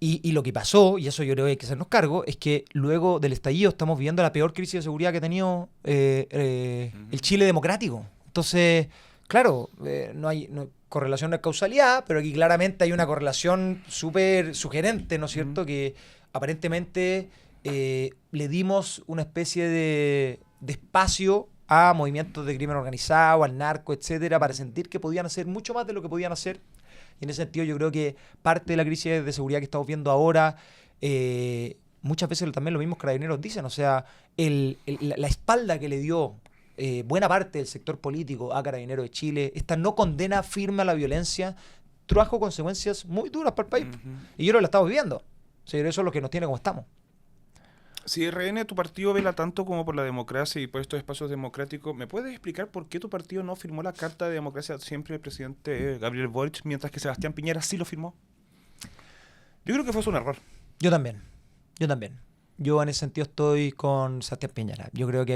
Y lo que pasó, y eso yo creo que hay que hacernos cargo, es que luego del estallido estamos viviendo la peor crisis de seguridad que ha tenido el Chile democrático. Entonces, claro, no hay correlación, no hay causalidad, pero aquí claramente hay una correlación súper sugerente, ¿no es cierto? Que aparentemente le dimos una especie de espacio a movimientos de crimen organizado, al narco, etcétera, para sentir que podían hacer mucho más de lo que podían hacer. Y en ese sentido yo creo que parte de la crisis de seguridad que estamos viendo ahora, muchas veces también los mismos carabineros dicen, o sea, la espalda que le dio buena parte del sector político a Carabineros de Chile, esta no condena firme a la violencia, trajo consecuencias muy duras para el país. Y yo creo que la estamos viviendo. O sea, eso es lo que nos tiene como estamos.
Si RN, tu partido vela tanto como por la democracia y por estos espacios democráticos, ¿me puedes explicar por qué tu partido no firmó la Carta de Democracia siempre del presidente Gabriel Boric, mientras que Sebastián Piñera sí lo firmó? Yo creo que fue un error.
Yo también. Yo en ese sentido estoy con Sebastián Piñera. Yo creo que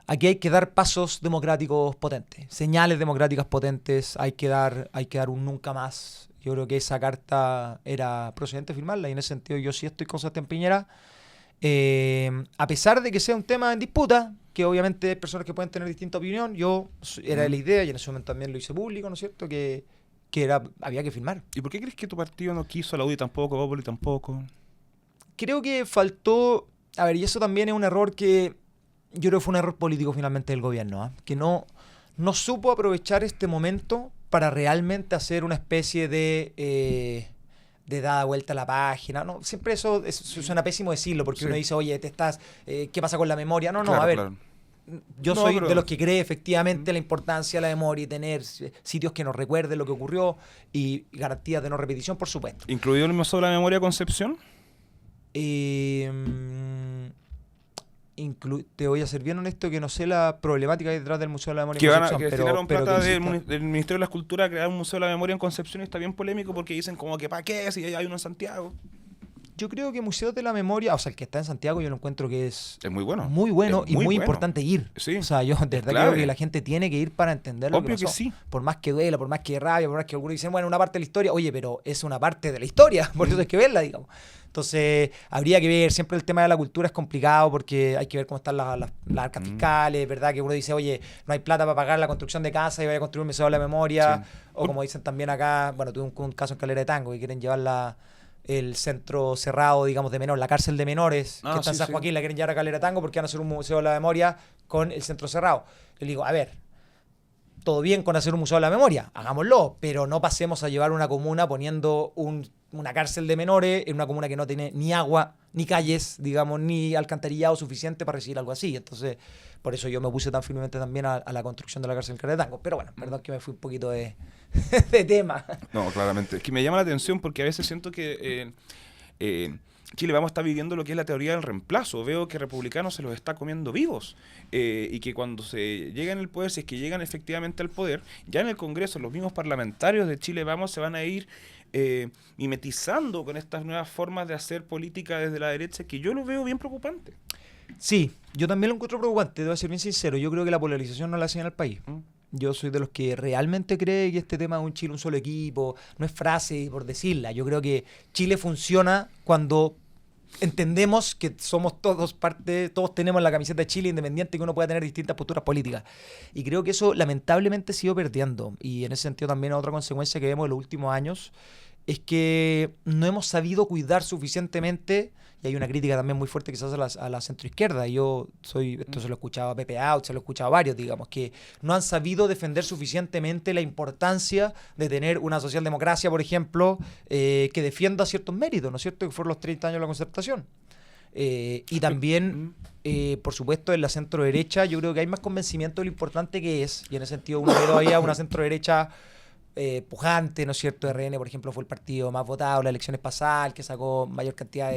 aquí hay que dar pasos democráticos potentes, señales democráticas potentes, hay que dar un nunca más. Yo creo que esa carta era procedente firmarla y en ese sentido yo sí estoy con Sebastián Piñera. A pesar de que sea un tema en disputa, que obviamente hay personas que pueden tener distinta opinión, era de la idea y en ese momento también lo hice público, ¿no es cierto? Que había que firmar.
¿Y por qué crees que tu partido no quiso, la UDI tampoco, Bópoli tampoco?
Creo que faltó, a ver, y eso también es un error que yo creo que fue un error político finalmente del gobierno, ¿eh? Que no supo aprovechar este momento para realmente hacer una especie de dada vuelta a la página. No, siempre eso suena pésimo decirlo, porque uno dice, oye, ¿qué pasa con la memoria? No,
claro,
a ver,
claro.
yo soy de los que cree efectivamente la importancia de la memoria y tener sitios que nos recuerden lo que ocurrió y garantías de no repetición, por supuesto.
¿Incluido el Museo de la Memoria Concepción?
Te voy a ser bien honesto que no sé la problemática detrás del Museo de la Memoria
Que
en Concepción.
que destinaron plata
que
del Ministerio de la Escultura a crear un Museo de la Memoria en Concepción y está bien polémico porque dicen como que ¿para qué? Si hay uno en Santiago.
Yo creo que Museo de la Memoria, o sea, el que está en Santiago, yo lo encuentro que es
muy bueno.
Muy bueno y muy importante ir.
Sí.
O sea, yo de verdad creo que la gente tiene que ir para entender lo
Obvio
que pasó.
Que sí.
Por más que duela, por más que rabia, por más que algunos dicen, bueno, una parte de la historia, oye, pero es una parte de la historia, por eso hay que verla, digamos. Entonces, habría que ver, siempre el tema de la cultura es complicado porque hay que ver cómo están las arcas fiscales, ¿verdad? Que uno dice, oye, no hay plata para pagar la construcción de casa y vaya a construir un museo de la memoria. Sí. O como dicen también acá, bueno, tuve un caso en Calera de Tango que quieren llevar el centro cerrado, digamos, de menores, la cárcel de menores que está en San Joaquín, la quieren llevar a Calera de Tango porque van a hacer un museo de la memoria con el centro cerrado. Le digo, a ver, todo bien con hacer un museo de la memoria, hagámoslo, pero no pasemos a llevar una comuna poniendo una cárcel de menores en una comuna que no tiene ni agua, ni calles, digamos, ni alcantarillado suficiente para recibir algo así. Entonces, por eso yo me puse tan firmemente también a la construcción de la cárcel de Tango. Pero bueno, perdón que me fui un poquito de tema.
No, claramente. Es que me llama la atención porque a veces siento que Chile Vamos a estar viviendo lo que es la teoría del reemplazo. Veo que Republicanos se los está comiendo vivos y que cuando se llega en el poder, si es que llegan efectivamente al poder, ya en el Congreso los mismos parlamentarios de Chile Vamos se van a ir mimetizando con estas nuevas formas de hacer política desde la derecha, que yo lo veo bien preocupante.
Sí, yo también lo encuentro preocupante, debo ser bien sincero. Yo creo que la polarización no la hacen al país. Yo soy de los que realmente cree que este tema de un Chile, un solo equipo, no es frase por decirla. Yo creo que Chile funciona cuando entendemos que somos todos parte, todos tenemos la camiseta de Chile independiente y que uno pueda tener distintas posturas políticas. Y creo que eso lamentablemente se ha ido perdiendo. Y en ese sentido también otra consecuencia que vemos en los últimos años es que no hemos sabido cuidar suficientemente, y hay una crítica también muy fuerte que se hace a la centroizquierda. Esto se lo escuchaba a Pepe Out, se lo escuchaba a varios, digamos, que no han sabido defender suficientemente la importancia de tener una socialdemocracia, por ejemplo, que defienda ciertos méritos, ¿no es cierto?, que fueron los 30 años de la Concertación. Y también, por supuesto, en la centro-derecha yo creo que hay más convencimiento de lo importante que es, y en ese sentido uno ve todavía una centro-derecha pujante, ¿no es cierto? RN, por ejemplo, fue el partido más votado en las elecciones pasadas, el que sacó mayor cantidad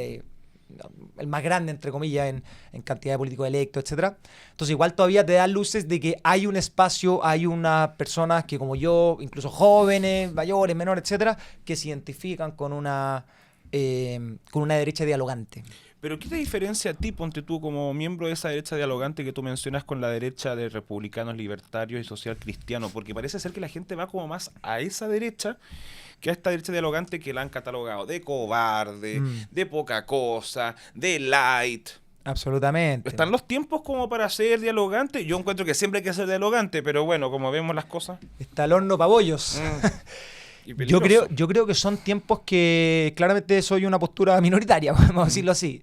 el más grande, entre comillas, en cantidad de políticos electos, etcétera. Entonces igual todavía te da luces de que hay un espacio, hay unas personas que como yo, incluso jóvenes, mayores, menores, etcétera, que se identifican con una derecha dialogante.
Pero ¿qué te diferencia a ti, ponte tú, como miembro de esa derecha dialogante que tú mencionas con la derecha de republicanos, libertarios y social cristiano? Porque parece ser que la gente va como más a esa derecha que a esta derecha dialogante que la han catalogado de cobarde, de poca cosa, de light.
Absolutamente.
¿Están los tiempos como para ser dialogante? Yo encuentro que siempre hay que ser dialogante, pero bueno, como vemos las cosas.
Está el horno para bollos. Yo creo que son tiempos que claramente soy una postura minoritaria, vamos a decirlo así.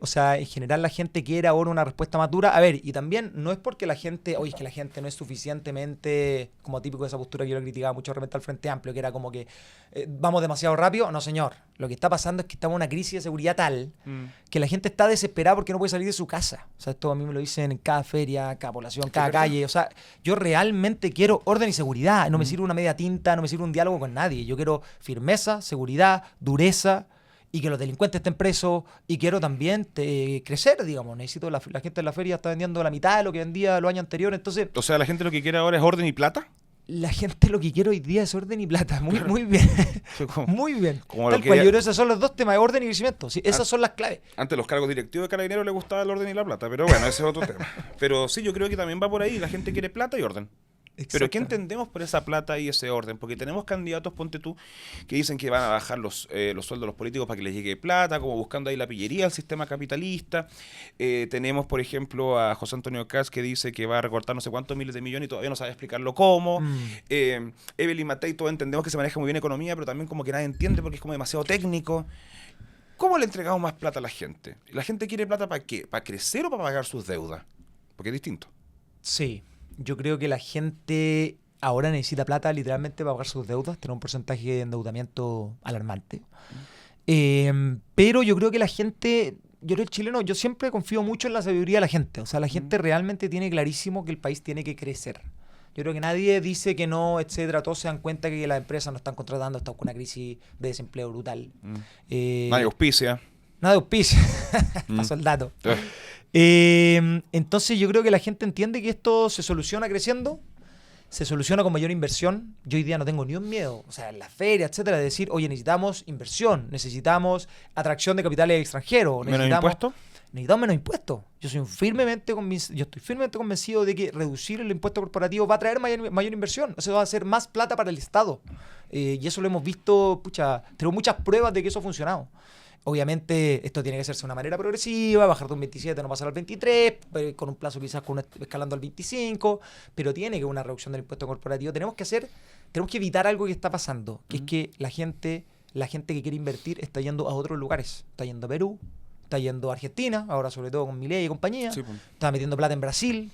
O sea, en general la gente quiere ahora una respuesta madura. A ver, y también no es porque la gente, oye, es que la gente no es suficientemente, como típico de esa postura que yo le criticaba mucho realmente al Frente Amplio, que era como que vamos demasiado rápido. No, señor. Lo que está pasando es que estamos en una crisis de seguridad tal que la gente está desesperada porque no puede salir de su casa. O sea, esto a mí me lo dicen en cada feria, cada población, cada calle. O sea, yo realmente quiero orden y seguridad. No me sirve una media tinta, no me sirve un diálogo con nadie. Yo quiero firmeza, seguridad, dureza y que los delincuentes estén presos y quiero también crecer, digamos. Necesito la gente en la feria está vendiendo la mitad de lo que vendía los años anteriores. Entonces,
o sea, la gente lo que quiere ahora es orden y plata.
La gente lo que quiere hoy día es orden y plata. Muy bien. Muy bien.
Como
tal cual. Yo creo que esos son los dos temas, orden y crecimiento. Sí, esas son las claves.
Antes los cargos directivos de Carabineros les gustaba el orden y la plata, pero bueno, ese es otro tema. Pero sí, yo creo que también va por ahí. La gente quiere plata y orden. Pero ¿qué entendemos por esa plata y ese orden? Porque tenemos candidatos, ponte tú, que dicen que van a bajar los sueldos de los políticos para que les llegue plata, como buscando ahí la pillería al sistema capitalista. Tenemos, por ejemplo, a José Antonio Kast, que dice que va a recortar no sé cuántos miles de millones y todavía no sabe explicarlo cómo. Evelyn Matei, todos entendemos que se maneja muy bien economía, pero también como que nadie entiende porque es como demasiado técnico. ¿Cómo le entregamos más plata a la gente? ¿La gente quiere plata para qué? ¿Para crecer o para pagar sus deudas? Porque es distinto.
Sí, yo creo que la gente ahora necesita plata literalmente para pagar sus deudas, tener un porcentaje de endeudamiento alarmante. Pero yo creo que la gente, yo creo el chileno, yo siempre confío mucho en la sabiduría de la gente. O sea, la gente realmente tiene clarísimo que el país tiene que crecer. Yo creo que nadie dice que no, etcétera. Todos se dan cuenta que las empresas no están contratando, están con una crisis de desempleo brutal.
Nadie auspicia.
Nada de auspicio. Pasó el dato. Entonces yo creo que la gente entiende que esto se soluciona creciendo, se soluciona con mayor inversión. Yo hoy día no tengo ni un miedo, o sea, en la feria, etcétera, de decir, oye, necesitamos inversión, necesitamos atracción de capitales extranjeros.
¿Menos impuestos?
Necesitamos menos impuestos. Yo estoy firmemente convencido de que reducir el impuesto corporativo va a traer mayor inversión. O sea, va a hacer más plata para el Estado. Y eso lo hemos visto, tenemos muchas pruebas de que eso ha funcionado. Obviamente esto tiene que hacerse de una manera progresiva, bajar de un 27, no pasar al 23, con un plazo quizás escalando al 25, pero tiene que haber una reducción del impuesto corporativo. Tenemos que evitar algo que está pasando, que es que la gente que quiere invertir está yendo a otros lugares. Está yendo a Perú, está yendo a Argentina, ahora sobre todo con Milei y compañía, sí, está metiendo plata en Brasil,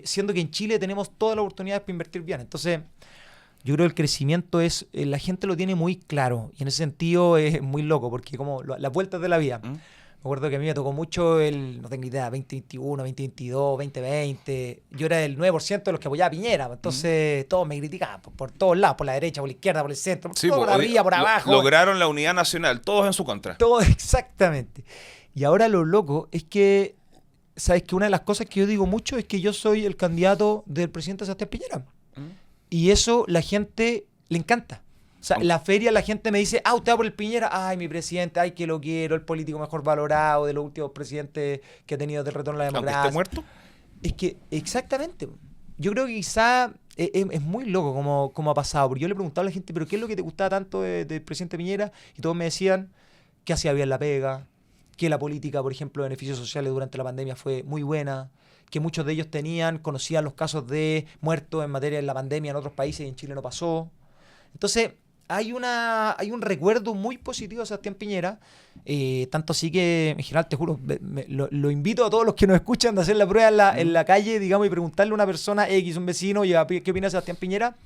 siendo que en Chile tenemos todas las oportunidades para invertir bien. Entonces, yo creo que el crecimiento la gente lo tiene muy claro y en ese sentido es muy loco porque como las vueltas de la vida. Me acuerdo que a mí me tocó mucho no tengo idea, 2021, 2022, 2020. Yo era del 9% de los que apoyaba a Piñera, entonces todos me criticaban por todos lados, por la derecha, por la izquierda, por el centro,
sí,
por arriba, por abajo.
Lograron la unidad nacional, todos en su contra.
Todo, exactamente. Y ahora lo loco es que, ¿sabes qué? Una de las cosas que yo digo mucho es que yo soy el candidato del presidente Sebastián Piñera. Y eso la gente le encanta. O sea, en la feria la gente me dice, usted va por el Piñera, ay, mi presidente, ay, que lo quiero, el político mejor valorado de los últimos presidentes que ha tenido del retorno a la democracia.
¿Aunque esté muerto?
Es que, exactamente. Yo creo que quizá es muy loco como ha pasado. Porque yo le preguntaba a la gente, ¿pero qué es lo que te gustaba tanto del presidente Piñera? Y todos me decían que hacía bien la pega, que la política, por ejemplo, de beneficios sociales durante la pandemia fue muy buena, que muchos de ellos conocían los casos de muertos en materia de la pandemia en otros países y en Chile no pasó. Entonces, hay un recuerdo muy positivo de Sebastián Piñera, tanto así que, en general, te juro, lo invito a todos los que nos escuchan de hacer la prueba en la calle, digamos, y preguntarle a una persona X, un vecino, ¿qué opina de Sebastián Piñera?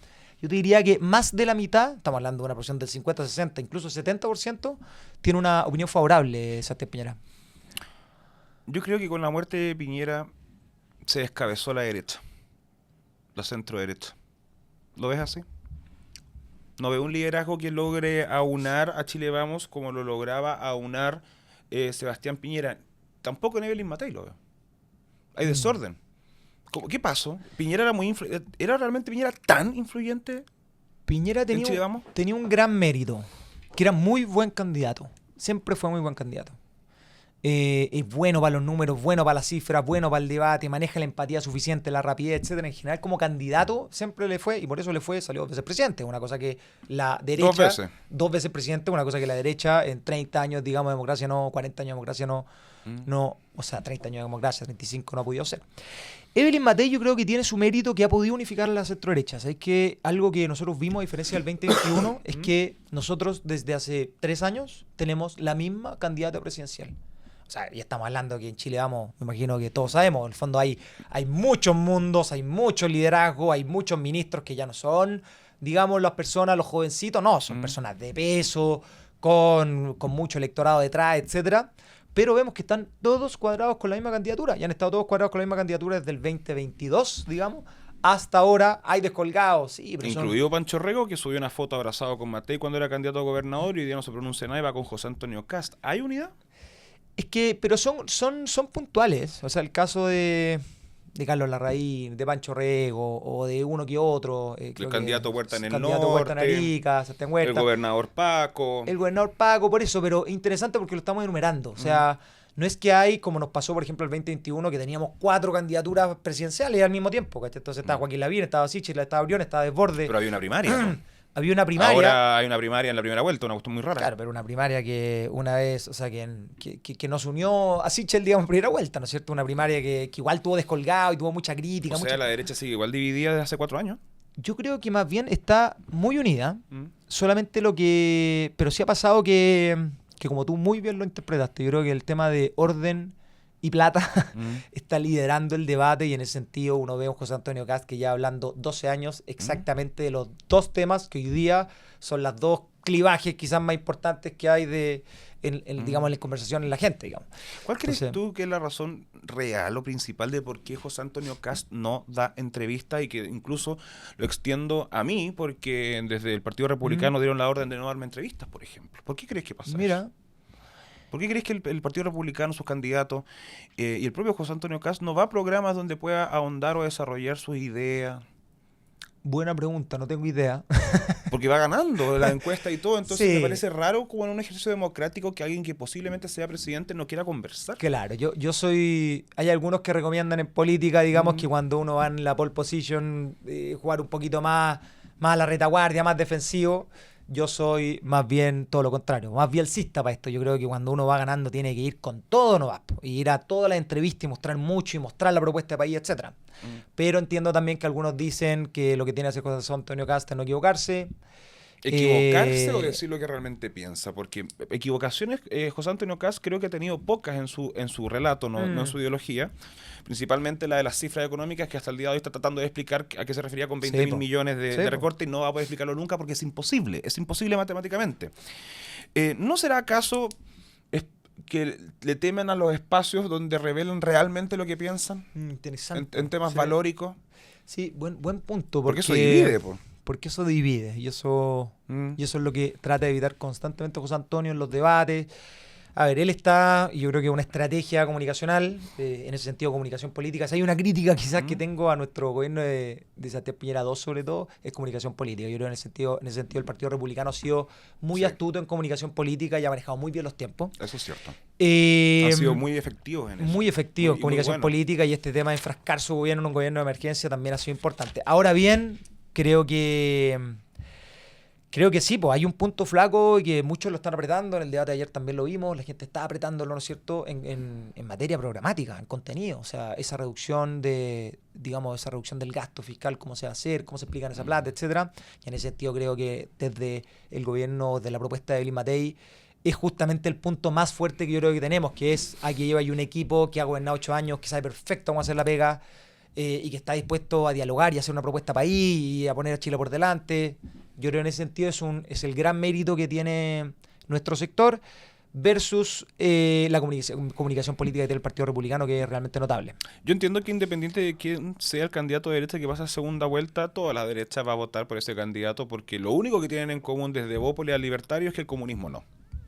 Yo te diría que más de la mitad, estamos hablando de una porción del 50, 60, incluso 70%, tiene una opinión favorable de Sebastián Piñera.
Yo creo que con la muerte de Piñera se descabezó la derecha, la centro derecha. ¿Lo ves así? No veo un liderazgo que logre aunar a Chile Vamos como lo lograba aunar Sebastián Piñera. Tampoco en Evelyn Matei lo veo. Hay desorden. ¿Qué pasó? ¿Piñera era ¿Era realmente Piñera tan influyente?
Piñera tenía un gran mérito, que era muy buen candidato. Siempre fue muy buen candidato. Es bueno para los números, bueno para las cifras, bueno para el debate, maneja la empatía suficiente, la rapidez, etcétera. En general, como candidato, siempre le fue, y por eso salió 2 veces presidente. Una cosa que la derecha...
2 veces.
2 veces presidente, una cosa que la derecha en 30 años, digamos, de democracia no, 40 años de democracia no, o sea, 30 años de democracia, 35 no ha podido ser. Evelyn Matei yo creo que tiene su mérito que ha podido unificar la centro-derecha. ¿Sabes que algo que nosotros vimos a diferencia del 2021 es que nosotros desde hace 3 años tenemos la misma candidata presidencial? O sea, ya estamos hablando que en Chile me imagino que todos sabemos, en el fondo hay muchos mundos, hay mucho liderazgo, hay muchos ministros que ya no son, digamos, las personas, los jovencitos, no, son personas de peso, con mucho electorado detrás, etcétera. Pero vemos que están todos cuadrados con la misma candidatura, y han estado todos cuadrados con la misma candidatura desde el 2022, digamos, hasta ahora. Hay descolgados, sí, pero
incluido Pancho Rego, que subió una foto abrazado con Matei cuando era candidato a gobernador y hoy día no se pronuncia nada y va con José Antonio Kast. ¿Hay unidad?
Es que, pero son puntuales. O sea, el caso de Carlos Larraín, de Pancho Rego, o de uno que otro.
El candidato Huerta en el norte.
Candidato Huerta en Arica, Sebastián Huerta.
El gobernador Paco.
El gobernador Paco, por eso, pero interesante porque lo estamos enumerando. O sea, No es que hay, como nos pasó, por ejemplo, el 2021, que teníamos 4 candidaturas presidenciales al mismo tiempo. ¿Cachai? Entonces estaba Joaquín Lavín, estaba Sichel, estaba Briones, estaba Desbordes.
Pero había una primaria, ¿no?
Había una primaria.
Ahora hay una primaria en la primera vuelta, una cuestión muy rara.
Claro, pero una primaria que una vez, o sea, que nos unió a Sichel, digamos, en primera vuelta, ¿no es cierto? Una primaria que igual tuvo descolgado y tuvo mucha crítica.
O sea, la derecha sigue igual dividida desde hace 4 años.
Yo creo que más bien está muy unida. Solamente lo que... Pero sí ha pasado que como tú muy bien lo interpretaste, yo creo que el tema de orden y plata está liderando el debate, y en ese sentido uno ve a un José Antonio Kast que ya hablando 12 años exactamente de los 2 temas que hoy día son las 2 clivajes quizás más importantes que hay digamos, en la conversación en la gente, digamos.
¿Cuál crees tú que es la razón real o principal de por qué José Antonio Kast no da entrevistas? Y que incluso lo extiendo a mí, porque desde el Partido Republicano dieron la orden de no darme entrevistas, por ejemplo. ¿Por qué crees que pasa eso? ¿Por qué crees que el Partido Republicano, sus candidatos y el propio José Antonio Kast no va a programas donde pueda ahondar o desarrollar sus ideas?
Buena pregunta, no tengo idea.
Porque va ganando la encuesta y todo, entonces
Sí.
me parece raro como en un ejercicio democrático que alguien que posiblemente sea presidente no quiera conversar.
Claro, yo soy... Hay algunos que recomiendan en política, digamos, que cuando uno va en la pole position, jugar un poquito más a la retaguardia, más defensivo. Yo soy más bien todo lo contrario, más bielcista para esto. Yo creo que cuando uno va ganando tiene que ir con todo, no va, y ir a todas las entrevistas y mostrar mucho y mostrar la propuesta de país, etcétera. Pero entiendo también que algunos dicen que lo que tiene que hacer José Antonio Kast es no equivocarse.
¿Equivocarse o decir lo que realmente piensa? Porque equivocaciones, José Antonio Kast creo que ha tenido pocas en su relato, no en su ideología. Principalmente la de las cifras económicas, que hasta el día de hoy está tratando de explicar a qué se refería con 20.000 millones de recorte, y no va a poder explicarlo nunca porque es imposible matemáticamente. ¿No será acaso que le temen a los espacios donde revelan realmente lo que piensan?
Interesante.
En temas valóricos.
Sí, buen punto.
Porque eso divide,
porque eso divide, y eso es lo que trata de evitar constantemente José Antonio en los debates. A ver, él está, y yo creo que es una estrategia comunicacional, en ese sentido comunicación política. Si hay una crítica quizás que tengo a nuestro gobierno de Sebastián Piñera II, sobre todo, es comunicación política. Yo creo que en ese sentido el Partido Republicano ha sido muy astuto en comunicación política y ha manejado muy bien los tiempos.
Eso es cierto. Han sido muy efectivos en eso.
Muy efectivos en comunicación política, y este tema de enfrascar su gobierno en un gobierno de emergencia también ha sido importante. Ahora bien, creo que sí, pues hay un punto flaco y que muchos lo están apretando. En el debate de ayer también lo vimos, la gente está apretándolo, ¿no es cierto?, en materia programática, en contenido. O sea, esa reducción del gasto fiscal, cómo se va a hacer, cómo se explican esa plata, etcétera. Y en ese sentido creo que desde el gobierno, de la propuesta de Evelyn Matei, es justamente el punto más fuerte que yo creo que tenemos, que es aquí lleva un equipo que ha gobernado 8 años, que sabe perfecto cómo hacer la pega, y que está dispuesto a dialogar y a hacer una propuesta país y a poner a Chile por delante. Yo creo que en ese sentido es el gran mérito que tiene nuestro sector versus la comunicación política que tiene el Partido Republicano, que es realmente notable.
Yo entiendo que independiente de quién sea el candidato de derecha que pasa a segunda vuelta, toda la derecha va a votar por ese candidato, porque lo único que tienen en común desde Bópoli al Libertario es que el comunismo no.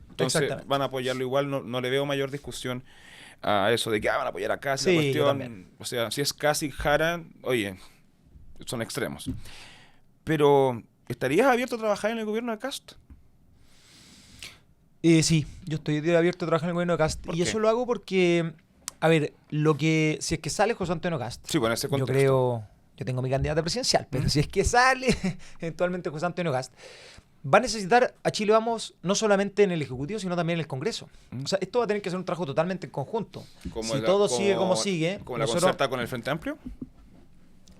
Entonces van a apoyarlo igual, no le veo mayor discusión a eso de que van a apoyar acá, esa cuestión. O sea, si es casi Jara, oye, son extremos. Pero, ¿estarías abierto a trabajar en el gobierno de Kast?
Sí, yo estoy abierto a trabajar en el gobierno de Kast. Y eso lo hago porque, a ver, si es que sale José Antonio Kast,
sí, bueno, ese contexto.
Yo tengo mi candidata presidencial, pero si es que sale eventualmente José Antonio Kast, va a necesitar a Chile Vamos no solamente en el Ejecutivo, sino también en el Congreso. O sea, esto va a tener que ser un trabajo totalmente en conjunto. Si todo sigue como sigue...
¿Como la concerta con el Frente Amplio?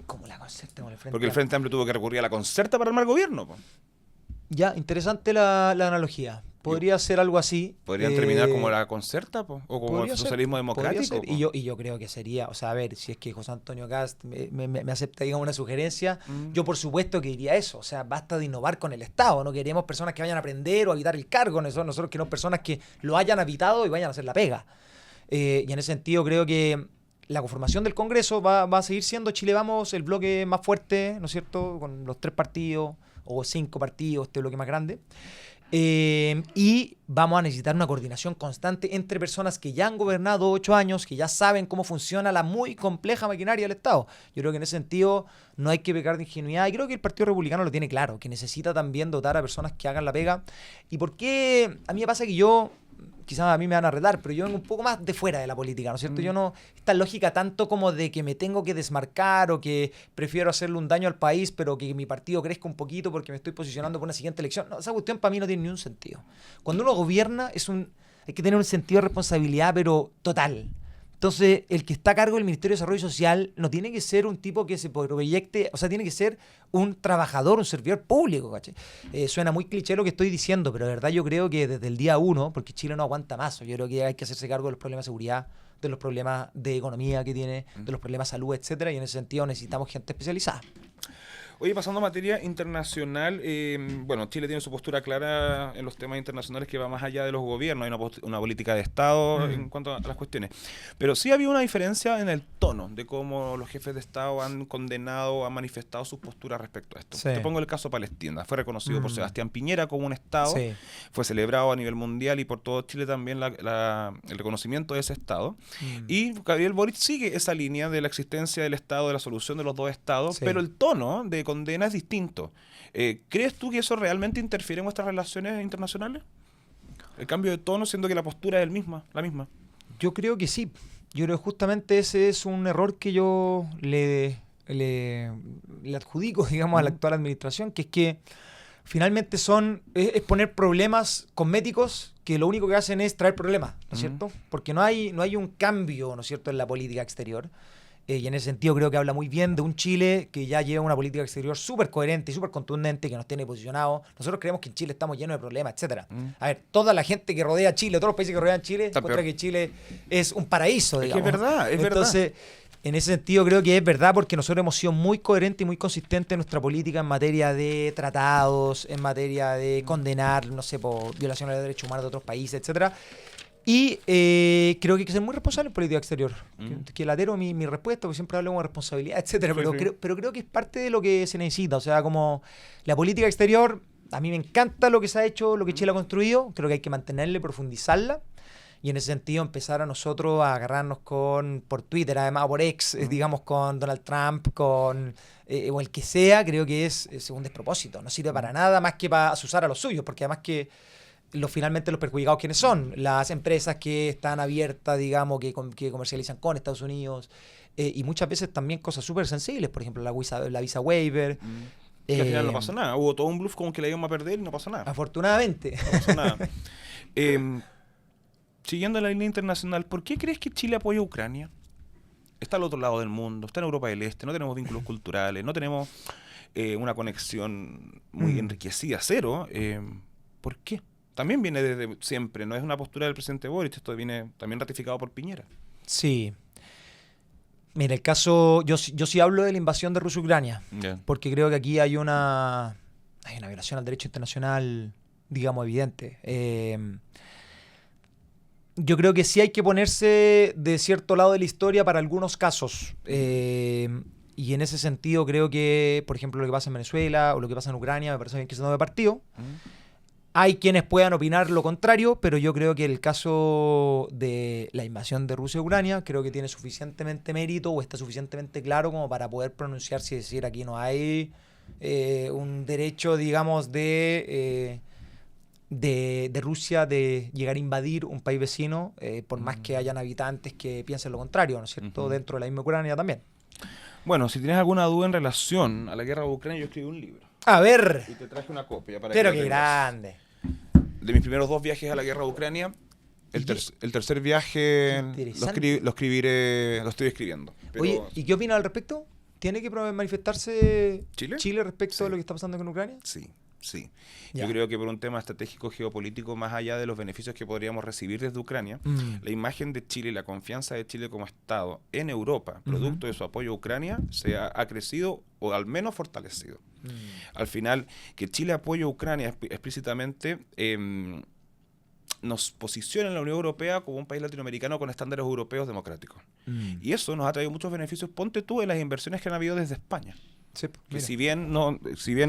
¿Cómo la concerta con el Frente Amplio?
Porque el Frente Amplio tuvo que recurrir a la concerta para armar gobierno.
Ya, interesante la analogía. Podría ser algo así.
¿Podrían terminar como la concerta o como el socialismo democrático?
Y yo creo que sería, o sea, a ver, si es que José Antonio Kast me acepta, digamos, una sugerencia, yo por supuesto que diría eso. O sea, basta de innovar con el Estado. No queremos personas que vayan a aprender o a habitar el cargo. Nosotros queremos personas que lo hayan habitado y vayan a hacer la pega. Y en ese sentido creo que la conformación del Congreso va a seguir siendo Chile Vamos el bloque más fuerte, ¿no es cierto?, con los 3 partidos o 5 partidos, este bloque más grande. Y vamos a necesitar una coordinación constante entre personas que ya han gobernado 8 años, que ya saben cómo funciona la muy compleja maquinaria del Estado. Yo creo que en ese sentido no hay que pecar de ingenuidad, y creo que el Partido Republicano lo tiene claro, que necesita también dotar a personas que hagan la pega. ¿Y por qué? A mí me pasa que yo quizás a mí me van a retar, pero yo vengo un poco más de fuera de la política, ¿no es cierto? Yo no, esta lógica tanto como de que me tengo que desmarcar o que prefiero hacerle un daño al país, pero que mi partido crezca un poquito porque me estoy posicionando por una siguiente elección. No, esa cuestión para mí no tiene ni un sentido. Cuando uno gobierna hay que tener un sentido de responsabilidad, pero total. Entonces, el que está a cargo del Ministerio de Desarrollo Social no tiene que ser un tipo que se proyecte, o sea, tiene que ser un trabajador, un servidor público, ¿cachai? Suena muy cliché lo que estoy diciendo, pero de verdad yo creo que desde el día uno, porque Chile no aguanta más, yo creo que hay que hacerse cargo de los problemas de seguridad, de los problemas de economía que tiene, de los problemas de salud, etcétera, y en ese sentido necesitamos gente especializada.
Oye, pasando a materia internacional, bueno, Chile tiene su postura clara en los temas internacionales que va más allá de los gobiernos, hay una política de Estado en cuanto a las cuestiones. Pero sí había una diferencia en el tono de cómo los jefes de Estado han condenado, han manifestado sus posturas respecto a esto.
Sí.
Te pongo el caso Palestina. Fue reconocido por Sebastián Piñera como un Estado,
Sí.
fue celebrado a nivel mundial y por todo Chile también el reconocimiento de ese Estado. Y Gabriel Boric sigue esa línea de la existencia del Estado, de la solución de los dos Estados,
Sí.
pero el tono de condena es distinto. ¿Crees tú que eso realmente interfiere en nuestras relaciones internacionales? El cambio de tono, siendo que la postura es la misma.
Yo creo que sí. Yo creo que justamente ese es un error que yo le adjudico, digamos, a la actual administración, que es que finalmente es poner problemas cosméticos que lo único que hacen es traer problemas, ¿no es cierto? Porque no hay un cambio, ¿no es cierto?, en la política exterior. Y en ese sentido creo que habla muy bien de un Chile que ya lleva una política exterior súper coherente y súper contundente, que nos tiene posicionados. Nosotros creemos que en Chile estamos llenos de problemas, etcétera. A ver, toda la gente que rodea Chile, todos los países que rodean Chile, encuentra que Chile es un paraíso, digamos.
Es que es verdad, es verdad.
Entonces, en ese sentido creo que es verdad porque nosotros hemos sido muy coherentes y muy consistentes en nuestra política en materia de tratados, en materia de condenar, no sé, por violación de los derechos humanos de otros países, etcétera. Y creo que hay que ser muy responsable en política exterior. Que latero mi respuesta, porque siempre hablo de responsabilidad, etcétera.
Sí,
Pero,
sí.
pero creo que es parte de lo que se necesita. O sea, como la política exterior, a mí me encanta lo que se ha hecho, lo que Chile ha construido. Creo que hay que mantenerla y profundizarla. Y en ese sentido empezar a nosotros a agarrarnos por Twitter, además, o por X, digamos, con Donald Trump, o el que sea, creo que es un despropósito. No sirve para nada más que para asusar a los suyos, porque además que finalmente los perjudicados, ¿quiénes son? Las empresas que están abiertas, digamos, que comercializan con Estados Unidos, y muchas veces también cosas súper sensibles, por ejemplo, la visa waiver.
Que al final no pasó nada. Hubo todo un bluff como que le íbamos a perder y no pasó nada.
Afortunadamente.
No pasó nada. Siguiendo la línea internacional, ¿por qué crees que Chile apoya a Ucrania? Está al otro lado del mundo, está en Europa del Este, no tenemos vínculos culturales, no tenemos una conexión muy enriquecida, cero. ¿Por qué? También viene desde siempre, no es una postura del presidente Boric, esto viene también ratificado por Piñera.
Sí. Mira, el caso, yo sí hablo de la invasión de Rusia a Ucrania, porque creo que aquí hay una violación al derecho internacional, digamos, evidente. Yo creo que sí hay que ponerse de cierto lado de la historia para algunos casos. Y en ese sentido creo que, por ejemplo, lo que pasa en Venezuela o lo que pasa en Ucrania, me parece bien que se tome partido. Hay quienes puedan opinar lo contrario, pero yo creo que el caso de la invasión de Rusia a Ucrania creo que tiene suficientemente mérito o está suficientemente claro como para poder pronunciarse y decir aquí no hay un derecho, digamos, de Rusia de llegar a invadir un país vecino, por más que hayan habitantes que piensen lo contrario, ¿no es cierto? Dentro de la misma Ucrania también.
Bueno, si tienes alguna duda en relación a la guerra de Ucrania, yo escribí un libro.
A ver.
Y te traje una copia para
Pero
que
qué
la tengas.
grande.
De mis primeros 2 viajes a la guerra de Ucrania, el tercer viaje lo estoy escribiendo. Pero
Oye, ¿y qué opinas al respecto? ¿Tiene que manifestarse
¿Chile?
respecto a lo que está pasando con Ucrania?
Sí.
Ya.
Yo creo que por un tema estratégico geopolítico, más allá de los beneficios que podríamos recibir desde Ucrania, la imagen de Chile y la confianza de Chile como Estado en Europa, producto de su apoyo a Ucrania, ha crecido o al menos fortalecido. Al final, que Chile apoye a Ucrania explícitamente nos posiciona en la Unión Europea como un país latinoamericano con estándares europeos democráticos. Y eso nos ha traído muchos beneficios. Ponte tú en las inversiones que han habido desde España.
Sí,
Que si bien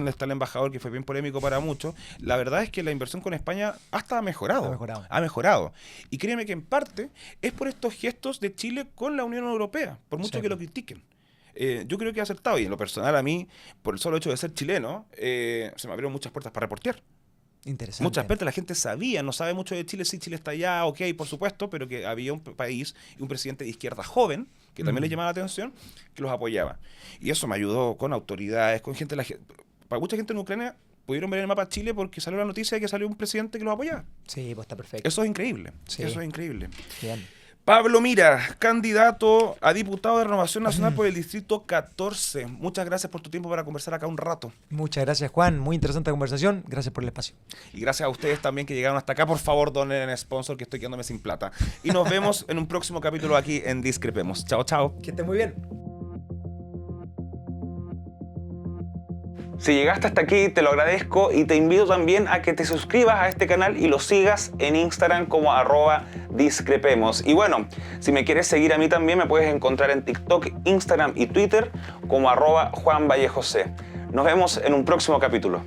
está el embajador, que fue bien polémico para muchos, la verdad es que la inversión con España hasta ha mejorado. Ha mejorado. Y créeme que en parte es por estos gestos de Chile con la Unión Europea, por mucho que lo critiquen. Yo creo que ha acertado, y en lo personal a mí, por el solo hecho de ser chileno, se me abrieron muchas puertas para reportear.
Interesante.
Muchas veces la gente sabía, no sabe mucho de Chile, sí, Chile está allá, ok, por supuesto, pero que había un país y un presidente de izquierda joven, que también les llamaba la atención, que los apoyaba. Y eso me ayudó con autoridades, con gente, para mucha gente en Ucrania pudieron ver en el mapa Chile porque salió la noticia de que salió un presidente que los apoyaba.
Sí, pues está perfecto.
Eso es increíble,
Sí.
eso es increíble.
Bien.
Pablo Mira, candidato a diputado de Renovación Nacional por el Distrito 14. Muchas gracias por tu tiempo para conversar acá un rato.
Muchas gracias, Juan. Muy interesante conversación. Gracias por el espacio.
Y gracias a ustedes también que llegaron hasta acá. Por favor, donen en sponsor que estoy quedándome sin plata. Y nos vemos en un próximo capítulo aquí en Discrepemos. Chao, chao.
Que esté muy bien.
Si llegaste hasta aquí, te lo agradezco y te invito también a que te suscribas a este canal y lo sigas en Instagram como @discrepemos. Y bueno, si me quieres seguir a mí también, me puedes encontrar en TikTok, Instagram y Twitter como @JuanVallejoC. Nos vemos en un próximo capítulo.